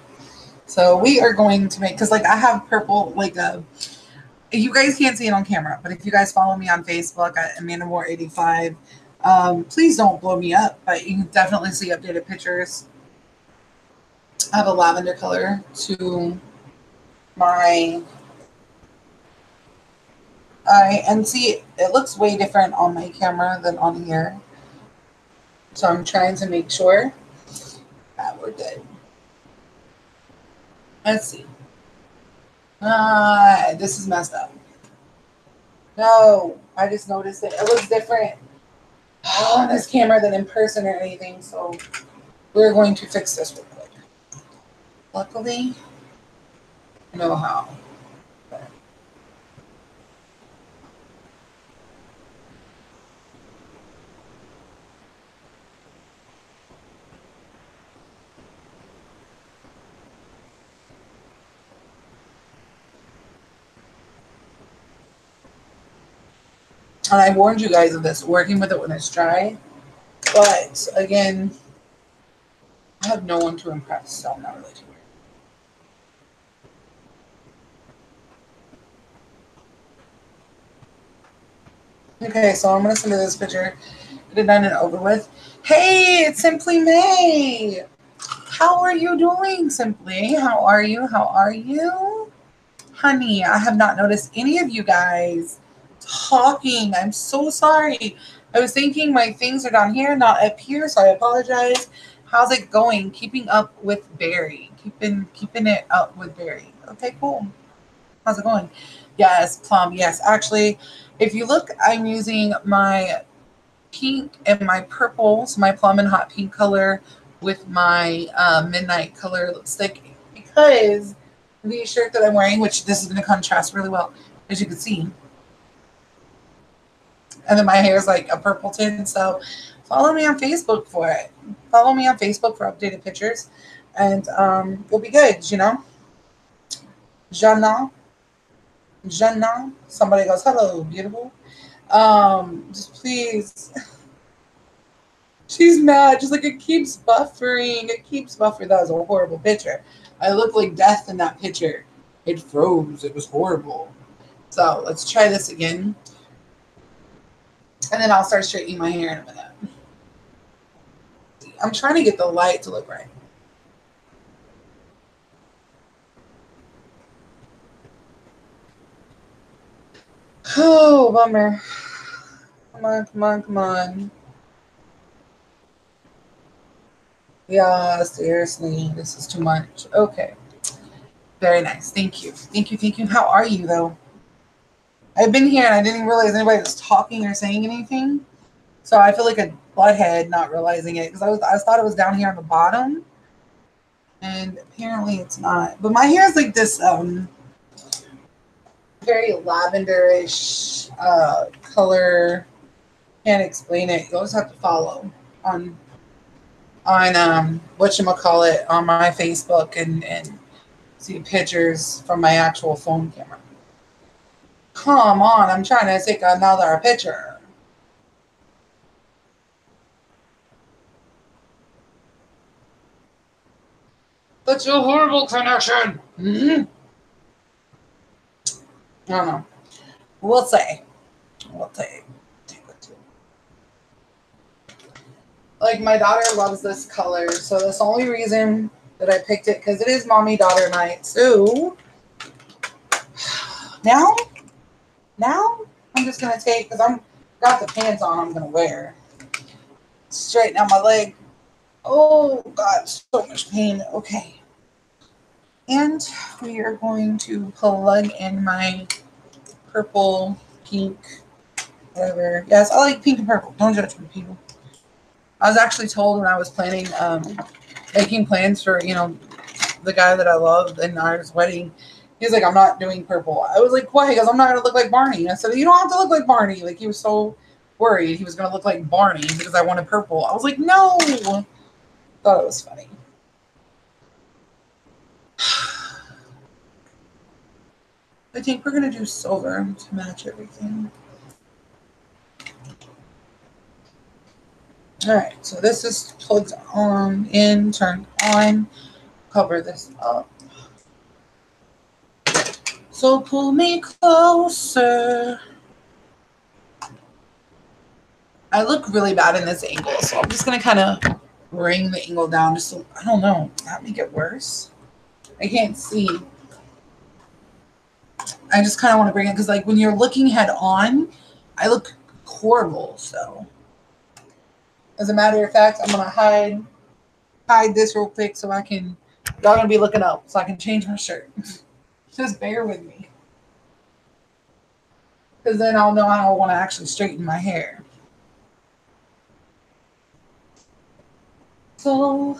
So we are going to make, because like I have purple, like you guys can't see it on camera, but if you guys follow me on Facebook at Amanda Moore 85, please don't blow me up, but you can definitely see updated pictures. I have a lavender color to my eye, and see, it looks way different on my camera than on here. So I'm trying to make sure that we're good. Let's see. This is messed up. No, I just noticed it. It looks different on this camera than in person or anything. So we're going to fix this real quick. Luckily, I know how. And I warned you guys of this, working with it when it's dry. But again, I have no one to impress, so I'm not really too worried. Okay, so I'm going to send you this picture. Get it done and over with. Hey, it's Simply May. How are you doing, Simply? How are you? How are you? Honey, I have not noticed any of you guys talking. I'm so sorry. I was thinking my things are down here, not up here, so I apologize. How's it going? Keeping up with Barry. Keeping it up with Barry. Okay, cool. How's it going? Yes, plum. Yes, actually, if you look, I'm using my pink and my purple, so my plum and hot pink color with my midnight color lipstick because the shirt that I'm wearing, which this is going to contrast really well, as you can see. And then my hair is like a purple tint. So follow me on Facebook for it. Follow me on Facebook for updated pictures. And you'll be good, you know? Jana. Jana. Somebody goes, hello, beautiful. Just please. She's mad. Just like it keeps buffering. It keeps buffering. That was a horrible picture. I looked like death in that picture. It froze. It was horrible. So let's try this again. And then I'll start straightening my hair in a minute. I'm trying to get the light to look right. Oh, bummer. Come on, come on, come on. Yeah, seriously, this is too much. Okay. Very nice. Thank you. Thank you, thank you. How are you, though? I've been here and I didn't even realize anybody was talking or saying anything. So I feel like a butthead not realizing it because I thought it was down here on the bottom. And apparently it's not. But my hair is like this very lavenderish color. Can't explain it. You always have to follow on whatchamacallit on my Facebook and see pictures from my actual phone camera. Come on, I'm trying to take another picture. That's a horrible connection. Mm-hmm. I don't know. We'll say. We'll say. Like my daughter loves this color, so that's the only reason that I picked it because it is mommy daughter night. So now I'm just gonna take because I'm got the pants on. I'm gonna wear straighten out my leg. Oh God, so much pain. Okay, and we are going to plug in my purple, pink, whatever. Yes, I like pink and purple. Don't judge me, people. I was actually told when I was planning, making plans for, the guy that I love in our wedding. He's like, I'm not doing purple. I was like, why? He goes, I'm not going to look like Barney. I said, you don't have to look like Barney. Like, he was so worried he was going to look like Barney because I wanted purple. I was like, no. Thought it was funny. I think we're going to do silver to match everything. All right, so this is plugged on in, turned on. Cover this up. So pull me closer. I look really bad in this angle, so I'm just going to kind of bring the angle down just so, I don't know, not make it worse. I can't see. I just kind of want to bring it because, like, when you're looking head on, I look horrible, so. As a matter of fact, I'm going to hide this real quick so I can, y'all going to be looking up so I can change my shirt. Just bear with me. Because then I'll know how I want to actually straighten my hair. So,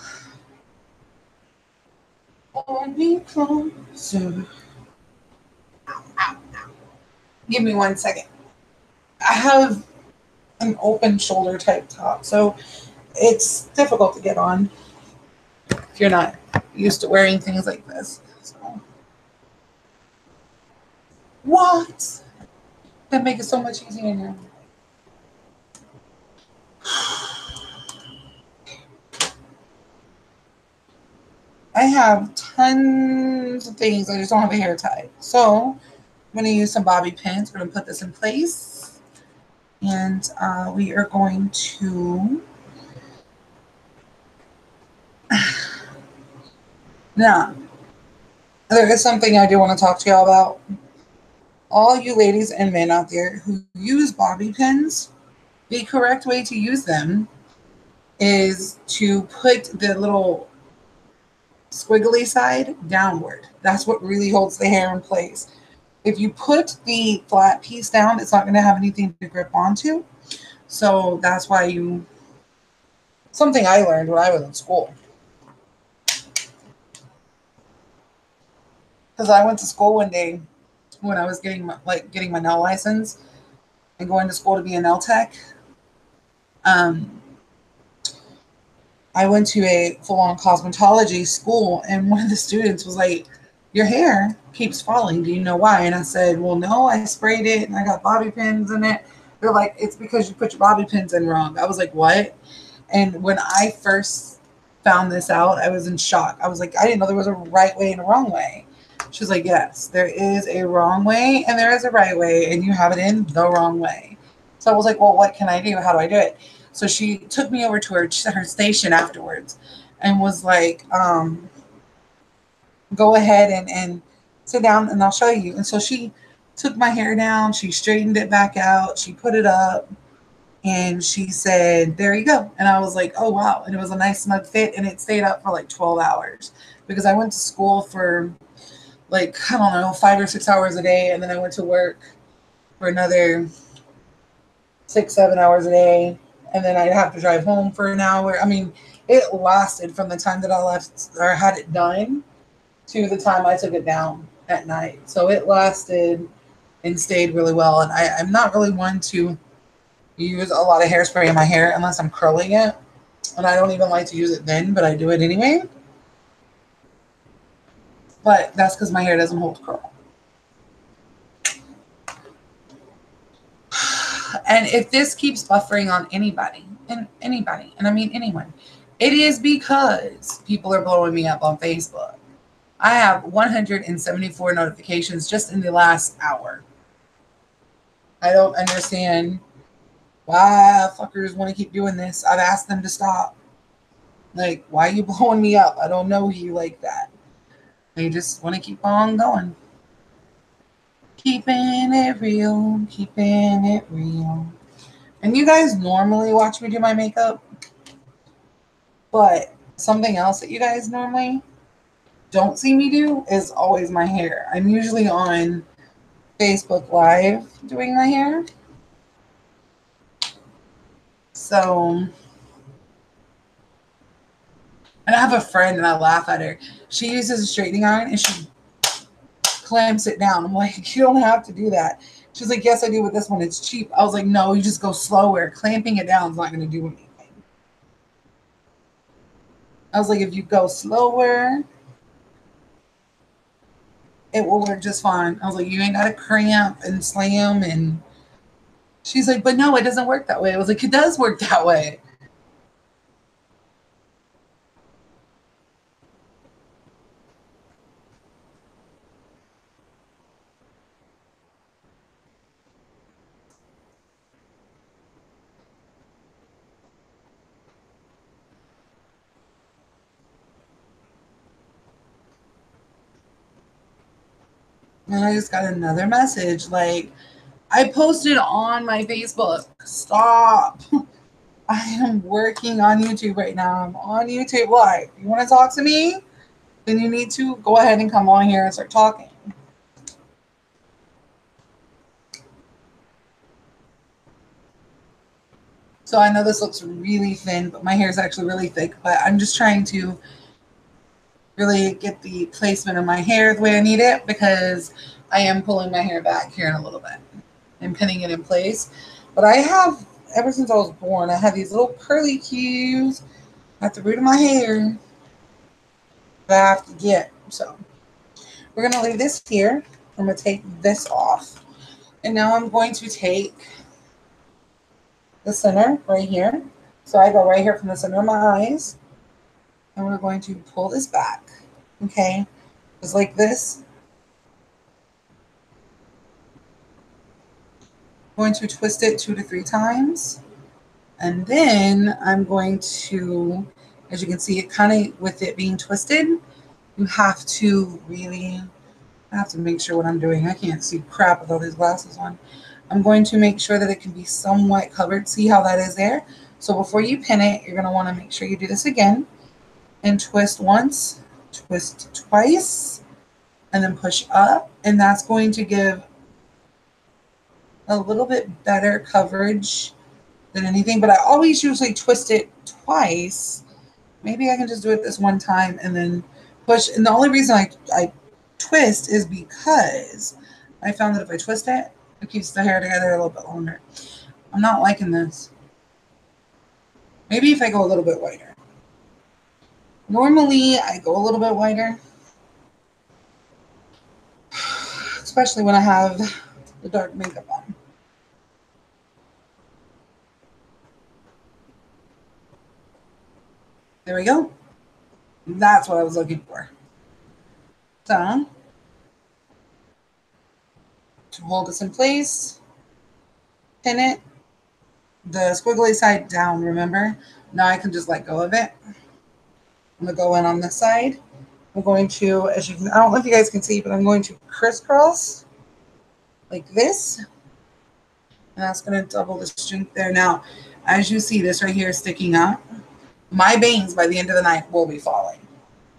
hold me closer. Ow, ow, ow. Give me 1 second. I have an open shoulder type top, so it's difficult to get on if you're not used to wearing things like this. So. What? That make it so much easier now. I have tons of things. I just don't have a hair tie. So I'm going to use some bobby pins. We're going to put this in place. And we are going to... Now, there is something I do want to talk to y'all about. All you ladies and men out there who use bobby pins, the correct way to use them is to put the little squiggly side downward. That's what really holds the hair in place. If you put the flat piece down, it's not going to have anything to grip onto. So that's why you Something I learned when I was in school. Because I went to school one day when I was getting my nail license and going to school to be a nail tech. Um, I went to a full-on cosmetology school, and one of the students was like, "Your hair keeps falling. Do you know why?" And I said, "Well, no, I sprayed it and I got bobby pins in it." They're like, "It's because you put your bobby pins in wrong." I was like, "What?" And when I first found this out, I was in shock. I was like, "I didn't know there was a right way and a wrong way." She was like, "Yes, there is a wrong way and there is a right way, and you have it in the wrong way." So I was like, "Well, what can I do? How do I do it?" So she took me over to her station afterwards and was like, "Go ahead and sit down and I'll show you." And so she took my hair down, she straightened it back out, she put it up, and she said, "There you go." And I was like, "Oh, wow." And it was a nice snug fit, and it stayed up for like 12 hours because I went to school for like, I don't know, 5 or 6 hours a day. And then I went to work for another 6, 7 hours a day. And then I'd have to drive home for an hour. I mean, it lasted from the time that I left or had it done to the time I took it down at night. So it lasted and stayed really well. And I'm not really one to use a lot of hairspray in my hair unless I'm curling it. And I don't even like to use it then, but I do it anyway. But that's because my hair doesn't hold curl. And if this keeps buffering on anybody, and I mean anyone, it is because people are blowing me up on Facebook. I have 174 notifications just in the last hour. I don't understand why fuckers want to keep doing this. I've asked them to stop. Like, why are you blowing me up? I don't know you like that. They just want to keep on going. Keeping it real, keeping it real. And you guys normally watch me do my makeup, but something else that you guys normally don't see me do is always my hair. I'm usually on Facebook Live doing my hair. So, and I have a friend and I laugh at her. She uses a straightening iron and she clamps it down. I'm like, you don't have to do that. She's like, yes, I do with this one. It's cheap. I was like, no, you just go slower. Clamping it down is not going to do anything. I was like, if you go slower, it will work just fine. I was like, you ain't got to cramp and slam. And she's like, but no, it doesn't work that way. I was like, it does work that way. And I just got another message like, I posted on my Facebook. Stop. I am working on YouTube right now. I'm on YouTube Live. You want to talk to me? Then you need to go ahead and come on here and start talking. So I know this looks really thin, but my hair is actually really thick. But I'm just trying to really get the placement of my hair the way I need it because I am pulling my hair back here in a little bit and pinning it in place. But I have, ever since I was born, I have these little curly cues at the root of my hair that I have to get. So we're going to leave this here. I'm going to take this off. And now I'm going to take the center right here. So I go right here from the center of my eyes. And we're going to pull this back. Okay? Just like this. I'm going to twist it 2 to 3 times. And then I'm going to, as you can see, it kind of, with it being twisted, you have to really, I have to make sure what I'm doing. I can't see crap with all these glasses on. I'm going to make sure that it can be somewhat covered. See how that is there? So before you pin it, you're going to want to make sure you do this again and twist once, twist twice, and then push up. And that's going to give a little bit better coverage than anything, but I always usually twist it twice. Maybe I can just do it this one time and then push. And the only reason I twist is because I found that if I twist it, it keeps the hair together a little bit longer. I'm not liking this. Maybe if I go a little bit whiter. Normally, I go a little bit whiter, especially when I have the dark makeup on. There we go. That's what I was looking for. So, to hold this in place, pin it, the squiggly side down, remember? Now I can just let go of it. I'm going to go in on this side. I'm going to, as you can, I don't know if you guys can see, but I'm going to crisscross like this. And that's going to double the strength there. Now, as you see this right here sticking up, my bangs by the end of the night will be falling.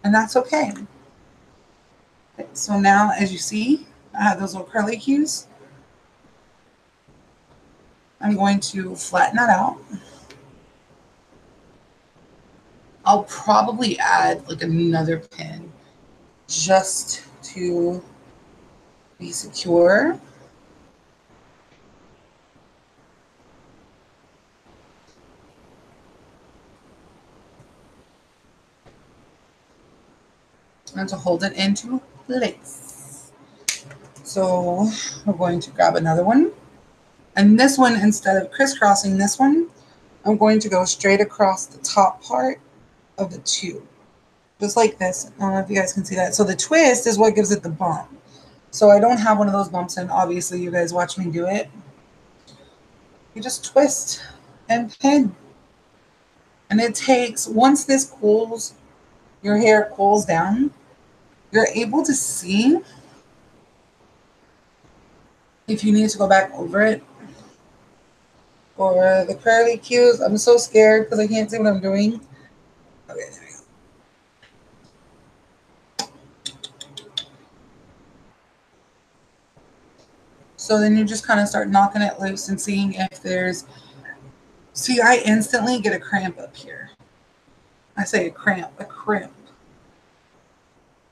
And that's okay. So now, as you see, I have those little curly cues. I'm going to flatten that out. I'll probably add like another pin just to be secure. And to hold it into place. So we're going to grab another one. And this one, instead of crisscrossing this one, I'm going to go straight across the top part of the tube. Just like this. I don't know if you guys can see that. So the twist is what gives it the bump. So I don't have one of those bumps, and obviously you guys watch me do it. You just twist and pin. And it takes, once this cools, your hair cools down, you're able to see if you need to go back over it. For the curly cues, I'm so scared because I can't see what I'm doing. Okay, there we go. So then you just kind of start knocking it loose and seeing if there's, see, I instantly get a cramp up here. I say a cramp.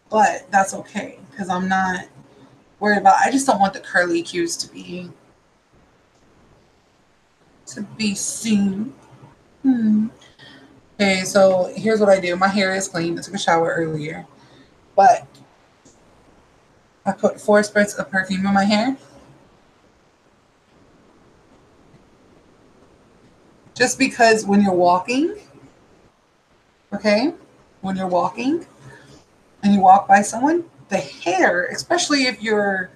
But that's okay because I'm not worried about, I just don't want the curly cues to be seen. Okay, so here's what I do. My hair is clean. I took a shower earlier, but I put 4 spritz of perfume in my hair. Just because when you're walking, okay, when you're walking and you walk by someone, the hair, especially if you're,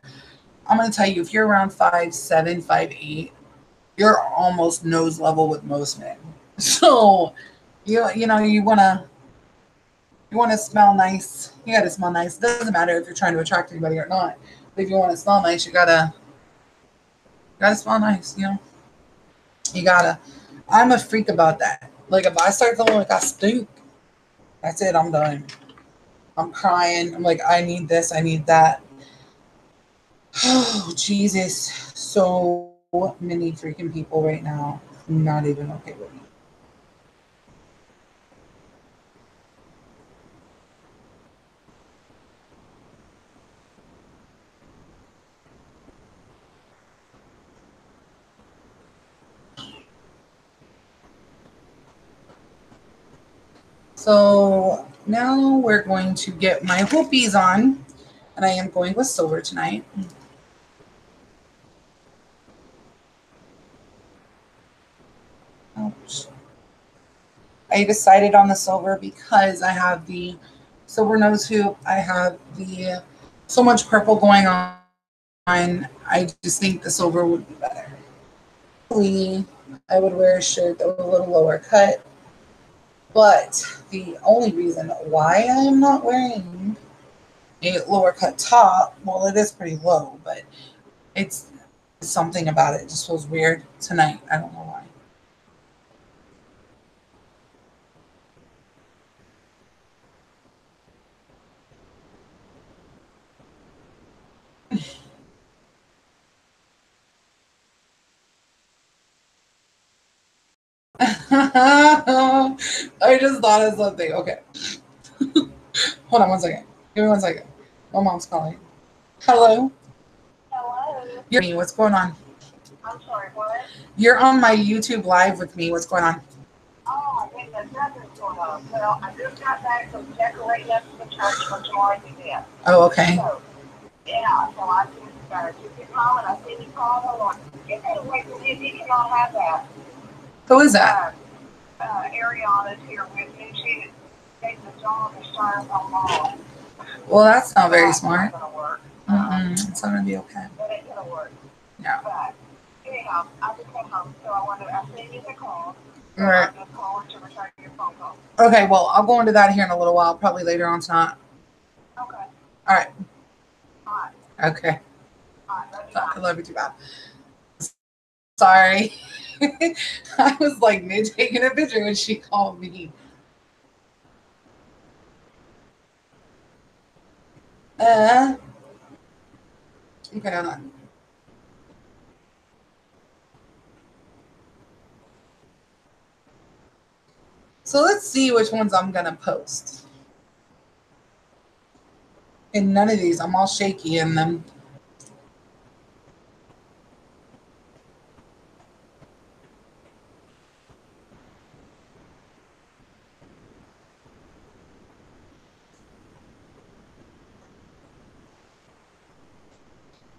I'm going to tell you, if you're around 5'7", 5'8", you're almost nose level with most men. So, you know, you want to smell nice. You got to smell nice. It doesn't matter if you're trying to attract anybody or not. But if you want to smell nice, you gotta smell nice, you know? You gotta. I'm a freak about that. Like if I start feeling like I stink, that's it. I'm done. I'm crying. I'm like, I need this. I need that. Oh Jesus! So many freaking people right now not even okay with me. So now we're going to get my hoopies on, and I am going with silver tonight. Ouch. I decided on the silver because I have the silver nose hoop. I have the so much purple going on. I just think the silver would be better. I would wear a shirt that was a little lower cut, but the only reason why I am not wearing a lower cut top, well, it is pretty low, but it's something about it. It just feels weird tonight. I don't know why. I just thought of something. Okay. Hold on one second. Give me 1 second. My mom's calling. Hello? Hello. You're me. What's going on? I'm sorry, what? You're on my YouTube live with me. What's going on? Oh my goodness, nothing's going on. Well, I just got back from decorating up the church for tomorrow's event. Oh, okay. So, yeah, so I just get call and I see you call. Hold on. You gotta wait till you did not have that. Who is that? Ariana's here with me. She takes the job and starts on mall. Well, that's not very smart. It's not gonna work. It's not gonna be okay. That ain't gonna work. No. But anyhow, I just got home, so I sent you the call. So All right. I'm just calling to return your phone call. Okay, well, I'll go into that here in a little while, probably later on tonight. Okay. All right. All right. Okay. All right. Love you. I love you too, bad. Sorry. I was like mid taking a picture when she called me. Okay, hold on. So let's see which ones I'm gonna post. In none of these, I'm all shaky in them.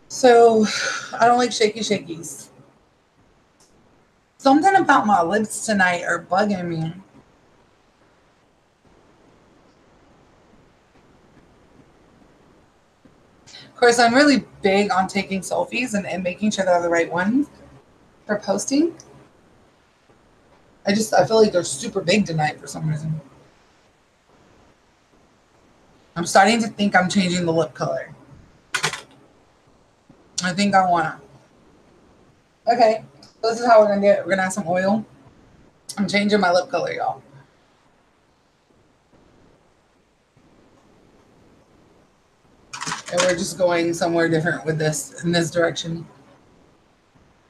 So I don't like shaky shakies. Something about my lips tonight are bugging me. Of course, I'm really big on taking selfies and making sure they're the right ones for posting. I feel like they're super big tonight for some reason. I'm starting to think I'm changing the lip color. I think I wanna. Okay, so this is how we're gonna get it. We're gonna have some oil. I'm changing my lip color, y'all. And we're just going somewhere different with this in this direction.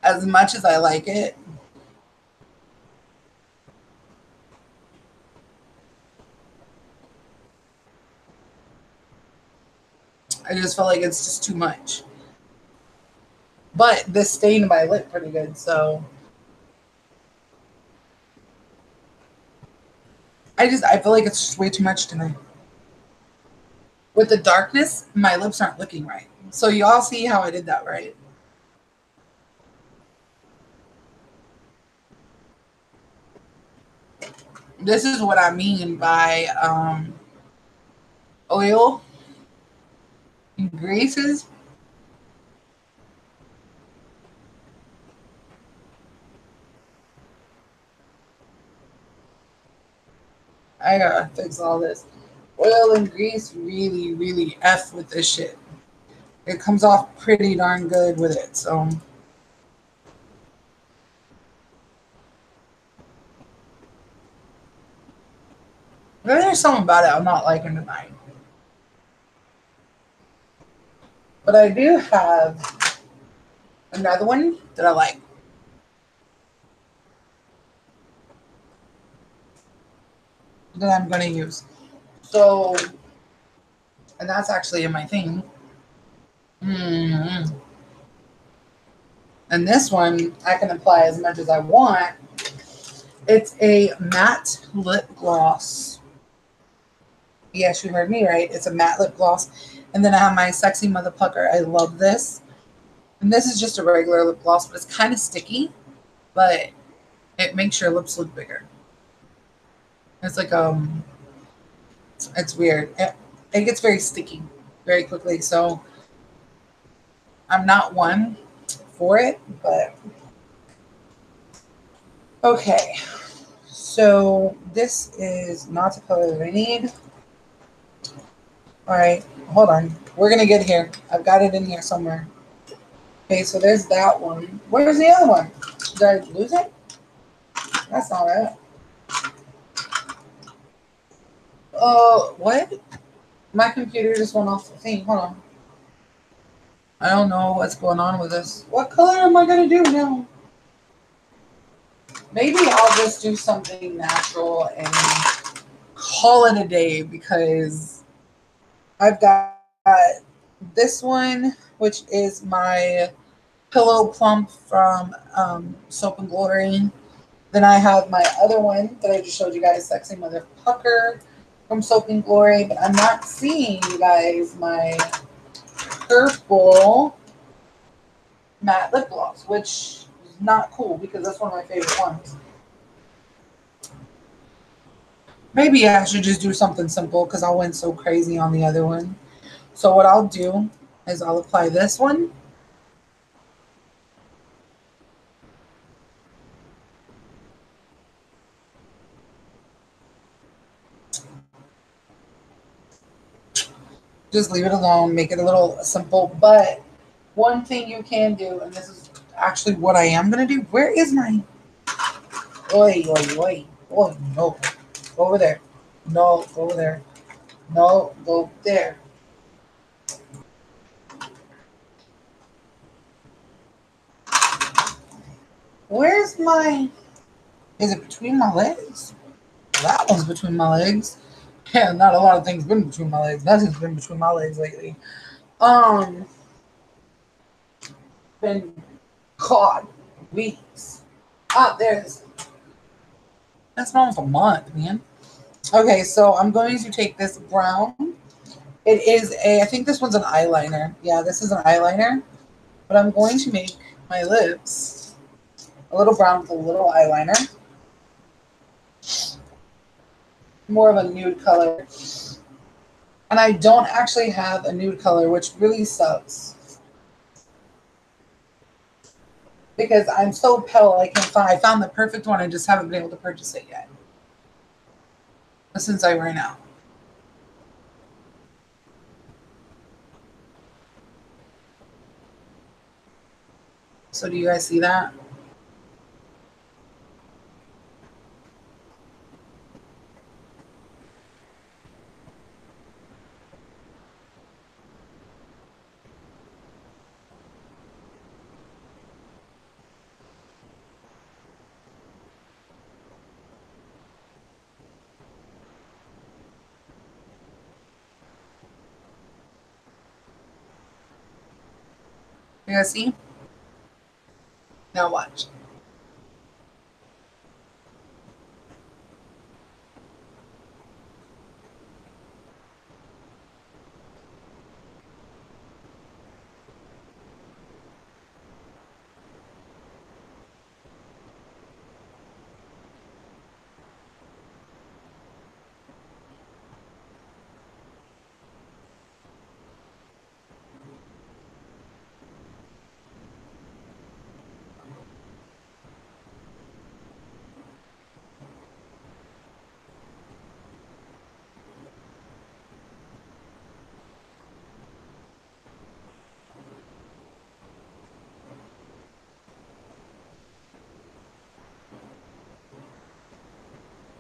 As much as I like it, I just felt like it's just too much. But this stained my lip pretty good, so I feel like it's just way too much tonight. With the darkness, my lips aren't looking right. So y'all see how I did that, right? This is what I mean by oil and greases. I gotta fix all this. Oil and grease really, really F with this shit. It comes off pretty darn good with it, so. There's something about it I'm not liking tonight. But I do have another one that I like. That I'm going to use. So, and that's actually in my thing. Mm-hmm. And this one, I can apply as much as I want. It's a matte lip gloss. Yes, you heard me right. It's a matte lip gloss. And then I have my Sexy Mother Pucker. I love this. And this is just a regular lip gloss, but it's kind of sticky. But it makes your lips look bigger. It's like it's weird. It gets very sticky very quickly. So I'm not one for it, but okay. So this is not the color that I need. All right, hold on. We're gonna get here. I've got it in here somewhere. Okay, so there's that one. Where's the other one? Did I lose it? That's not it. What? My computer just went off the thing. Hold on. I don't know what's going on with this. What color am I gonna do now? Maybe I'll just do something natural and call it a day because I've got this one, which is my Pillow Plump from Soap and Glory. Then I have my other one that I just showed you guys, Sexy Mother Pucker from Soap and Glory. But I'm not seeing, you guys, my purple matte lip gloss, which is not cool because that's one of my favorite ones. Maybe I should just do something simple because I went so crazy on the other one. So what I'll do is I'll apply this one. Just leave it alone, make it a little simple. But one thing you can do, and this is actually what I am going to do. Where is my... Oi, oi, oi. Oh, no. Go over there. No, go over there. No, go there. Where's my... Is it between my legs? That one's between my legs. Yeah, not a lot of things been between my legs. Nothing's been between my legs lately. Been caught weeks. Ah, there's... That's been almost a month, man. Okay, so I'm going to take this brown. It is a... I think this one's an eyeliner. Yeah, this is an eyeliner. But I'm going to make my lips a little brown with a little eyeliner. More of a nude color. And I don't actually have a nude color, which really sucks. Because I'm so pale, I can't find... I found the perfect one, I just haven't been able to purchase it yet. But since I ran out. So do you guys see that? You guys see? Now watch.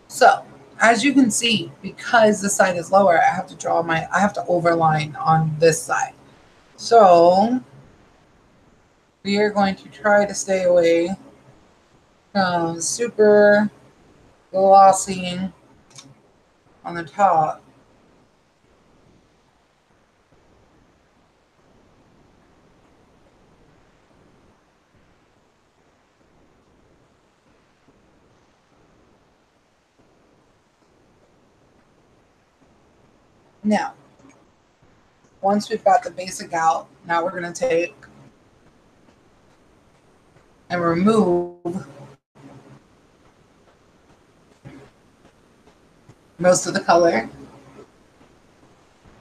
So, as you can see, because the side is lower, I have to I have to overline on this side. So, we are going to try to stay away from super glossy on the top. Now, once we've got the basic out, now we're going to take and remove most of the color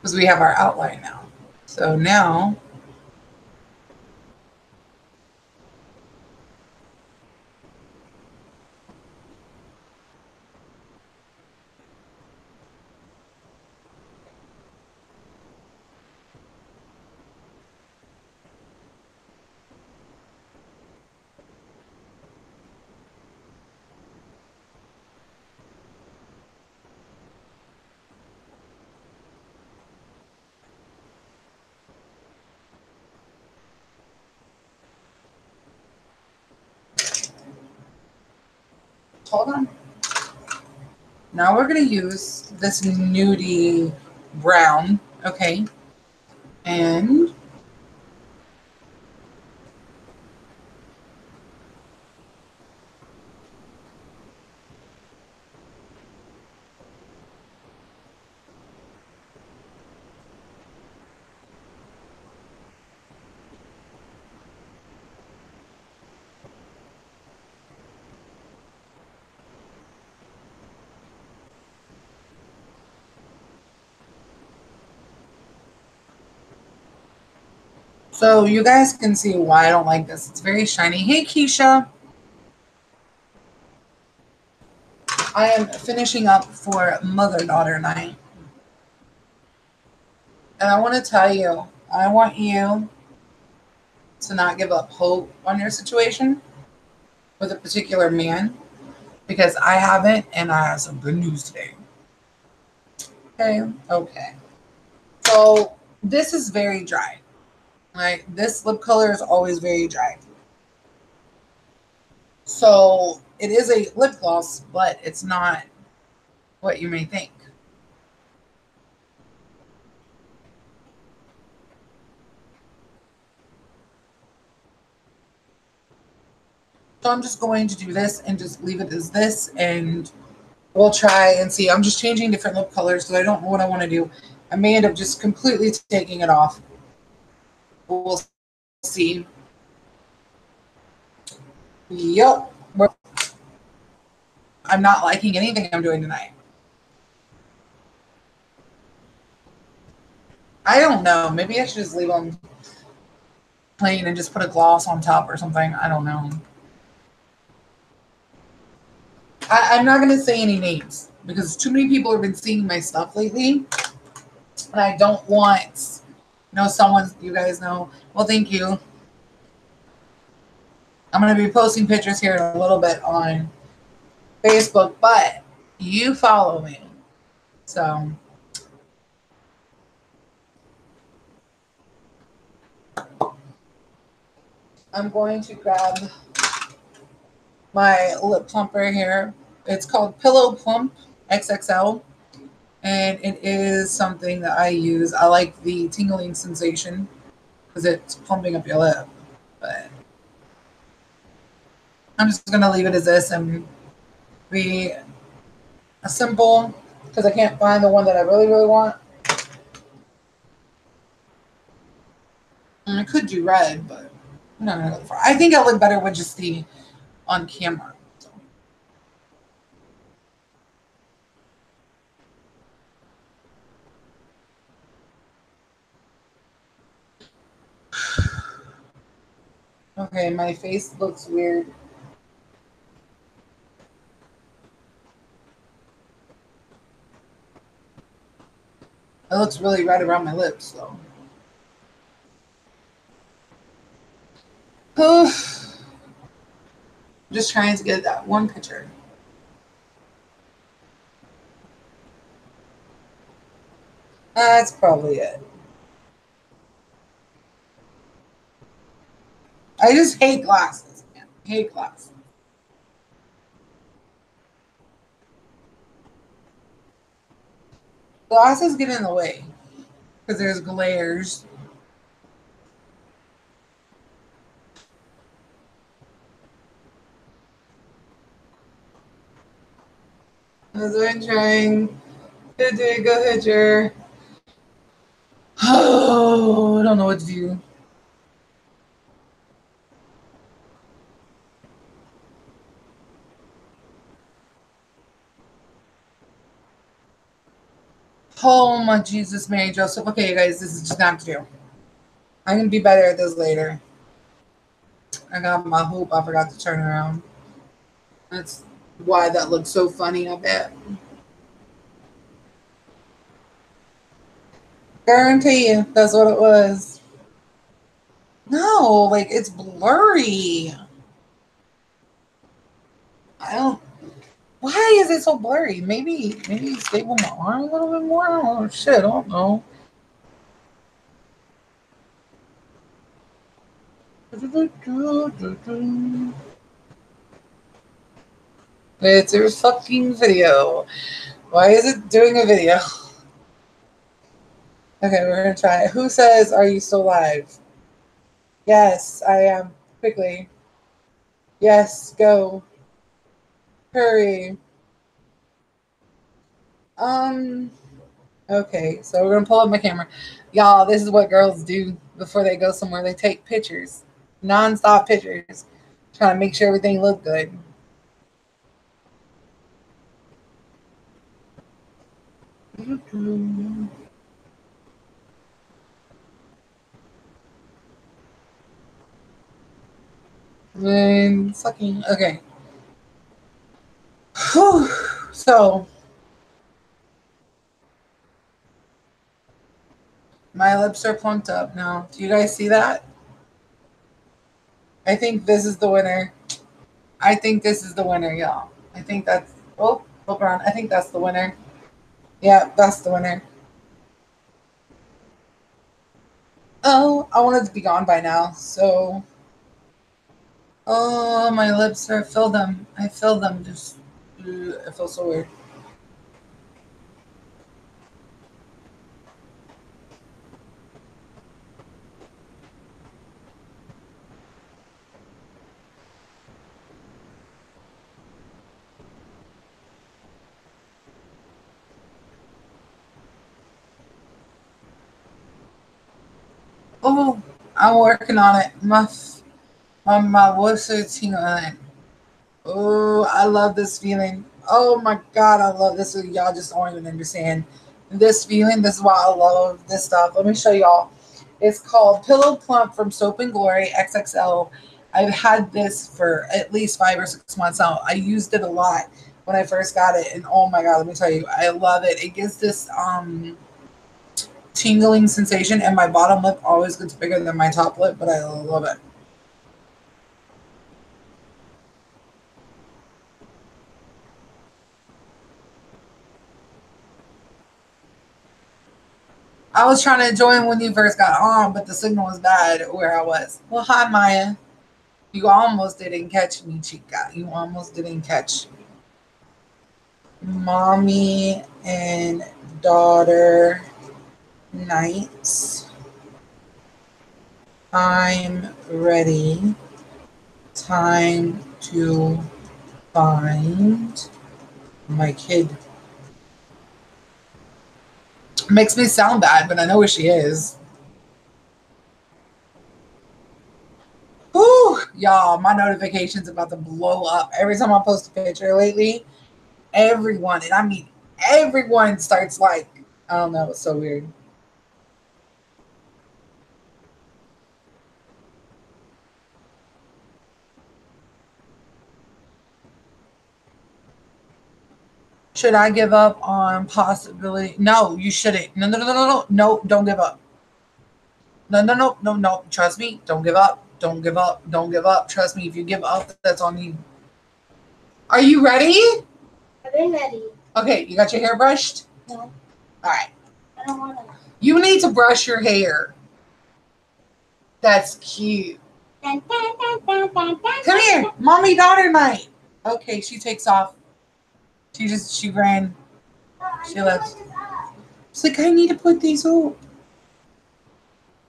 because we have our outline now. So now hold on. Now we're going to use this nudie brown, okay? And so you guys can see why I don't like this. It's very shiny. Hey, Keisha. I am finishing up for mother-daughter night. And I want to tell you, I want you to not give up hope on your situation with a particular man because I haven't, and I have some good news today. Okay. Okay. So this is very dry. Like this lip color is always very dry. So it is a lip gloss, but it's not what you may think. So I'm just going to do this and just leave it as this, and we'll try and see. I'm just changing different lip colors because I don't know what I want to do. I may end up just completely taking it off. We'll see. Yep. I'm not liking anything I'm doing tonight. I don't know. Maybe I should just leave them plain and just put a gloss on top or something. I don't know. I'm not going to say any names because too many people have been seeing my stuff lately. And I don't want, someone you guys know. Well, thank you. I'm going to be posting pictures here in a little bit on Facebook, but you follow me. So I'm going to grab my lip plumper here. It's called Pillow Plump XXL. And it is something that I use. I like the tingling sensation because it's plumping up your lip. But I'm just going to leave it as this and be a simple because I can't find the one that I really, really want. And I could do red, but I'm not going to go for it. I think I look better with just the on camera. So. Okay, my face looks weird. It looks really red around my lips, though. I'm just trying to get that one picture. That's probably it. I just hate glasses, man. Hate glasses. Glasses get in the way because there's glares. As I'm trying to take a picture. Oh, I don't know what to do. Oh my Jesus, Mary Joseph. Okay, you guys, this is just not to do. I'm gonna be better at this later. I got my hoop. I forgot to turn around. That's why that looks so funny. I bet. Guarantee you, that's what it was. No, like it's blurry. I don't. Why is it so blurry? Maybe stable my arm a little bit more. Oh shit, I don't know. It It's a fucking video. Why is it doing a video? Okay, we're gonna try it. Who says, are you still live? Yes, I am. Quickly. Yes, go. Hurry. Okay, so we're gonna pull up my camera. Y'all, this is what girls do before they go somewhere. They take pictures. Non-stop pictures. Trying to make sure everything look good. And sucking. Okay. Whew. So my lips are plumped up now. Do you guys see that? I think this is the winner. I think this is the winner, y'all. I think that's look around. I think that's the winner. Yeah, that's the winner. Oh, I wanted to be gone by now, so oh my lips are filled them. I filled them just it feels so weird. Oh, I'm working on it. My voice is tingling. Oh, I love this feeling. Oh my god, I love this. Y'all just don't even understand this feeling. This is why I love this stuff. Let me show y'all. It's called Pillow Plump from Soap and Glory XXL. I've had this for at least 5 or 6 months now. I used it a lot when I first got it, and oh my god, let me tell you, I love it. It gives this tingling sensation, and my bottom lip always gets bigger than my top lip, but I love it. I was trying to join when you first got on, but the signal was bad where I was. Well, hi, Maya. You almost didn't catch me, Chica. You almost didn't catch mommy and daughter nights. I'm ready. Time to find my kid. Makes me sound bad, but I know where she is. Whew, y'all, my notifications about to blow up. Every time I post a picture lately, everyone, and I mean everyone starts like, I don't know, it's so weird. Should I give up on possibility? No, you shouldn't. No, no, no, no, no, no. No, don't give up. No, no, no, no, no. Trust me. Don't give up. Don't give up. Don't give up. Trust me. If you give up, that's on you. Are you ready? I've been ready. Okay, you got your hair brushed? No. All right. I don't want to. You need to brush your hair. That's cute. Come here, mommy daughter night. Okay, she takes off. She ran. She left. She's like, I need to put these up.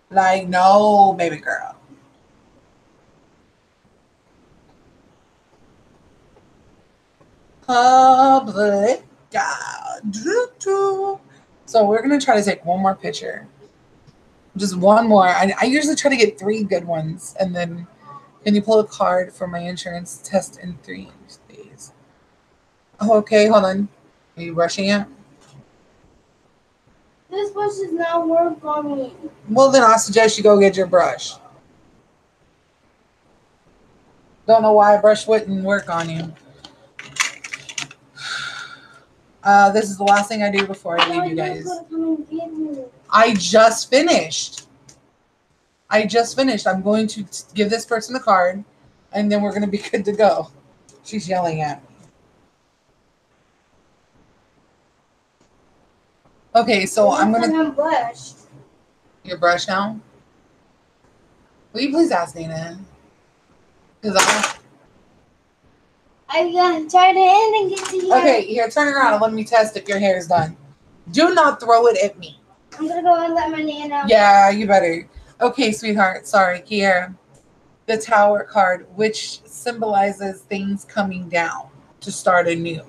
Like, no, baby girl. Public. So we're gonna try to take one more picture. Just one more. I usually try to get 3 good ones, and then can you pull a card for my insurance test in 3 days? Oh, okay, hold on. Are you brushing it? This brush does not work on me. Well, then I suggest you go get your brush. Don't know why a brush wouldn't work on you. This is the last thing I do before I leave you guys. I just finished. I'm going to give this person the card, and then we're going to be good to go. She's yelling at me. Okay, so I'm going to... I'm brushed. Your brush now? Will you please ask Nina? Because I I'm gonna turn it in and get to you. Okay, here, turn around and let me test if your hair is done. Do not throw it at me. I'm gonna go and let my nana. Yeah, you better. Okay, sweetheart. Sorry, here. The Tower card, which symbolizes things coming down to start anew.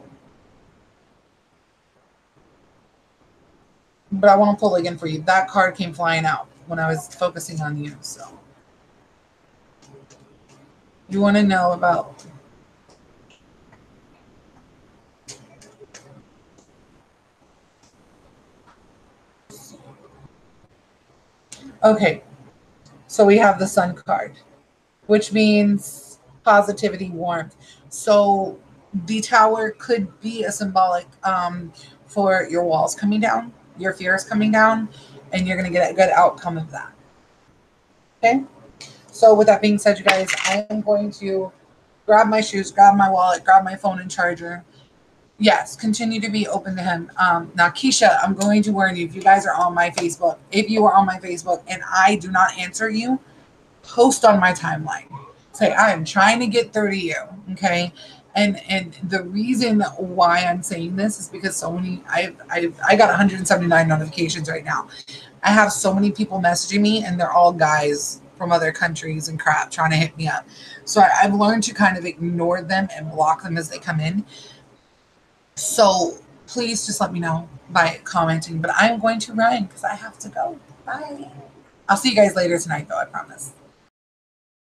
But I want to pull again for you. That card came flying out when I was focusing on you. So you want to know about. Okay, so we have the Sun card, which means positivity, warmth. So the Tower could be a symbolic for your walls coming down, your fears coming down, and you're going to get a good outcome of that. Okay? So with that being said, you guys, I am going to grab my shoes, grab my wallet, grab my phone and charger. Yes, continue to be open to him. Now, Keisha, I'm going to warn you, if you guys are on my Facebook, if you are on my Facebook and I do not answer you, post on my timeline. Say, I am trying to get through to you, okay? And the reason why I'm saying this is because so many, I got 179 notifications right now. I have so many people messaging me, and they're all guys from other countries and crap trying to hit me up. So I've learned to kind of ignore them and block them as they come in. So please just let me know by commenting. But I'm going to run because I have to go. Bye. I'll see you guys later tonight, though, I promise.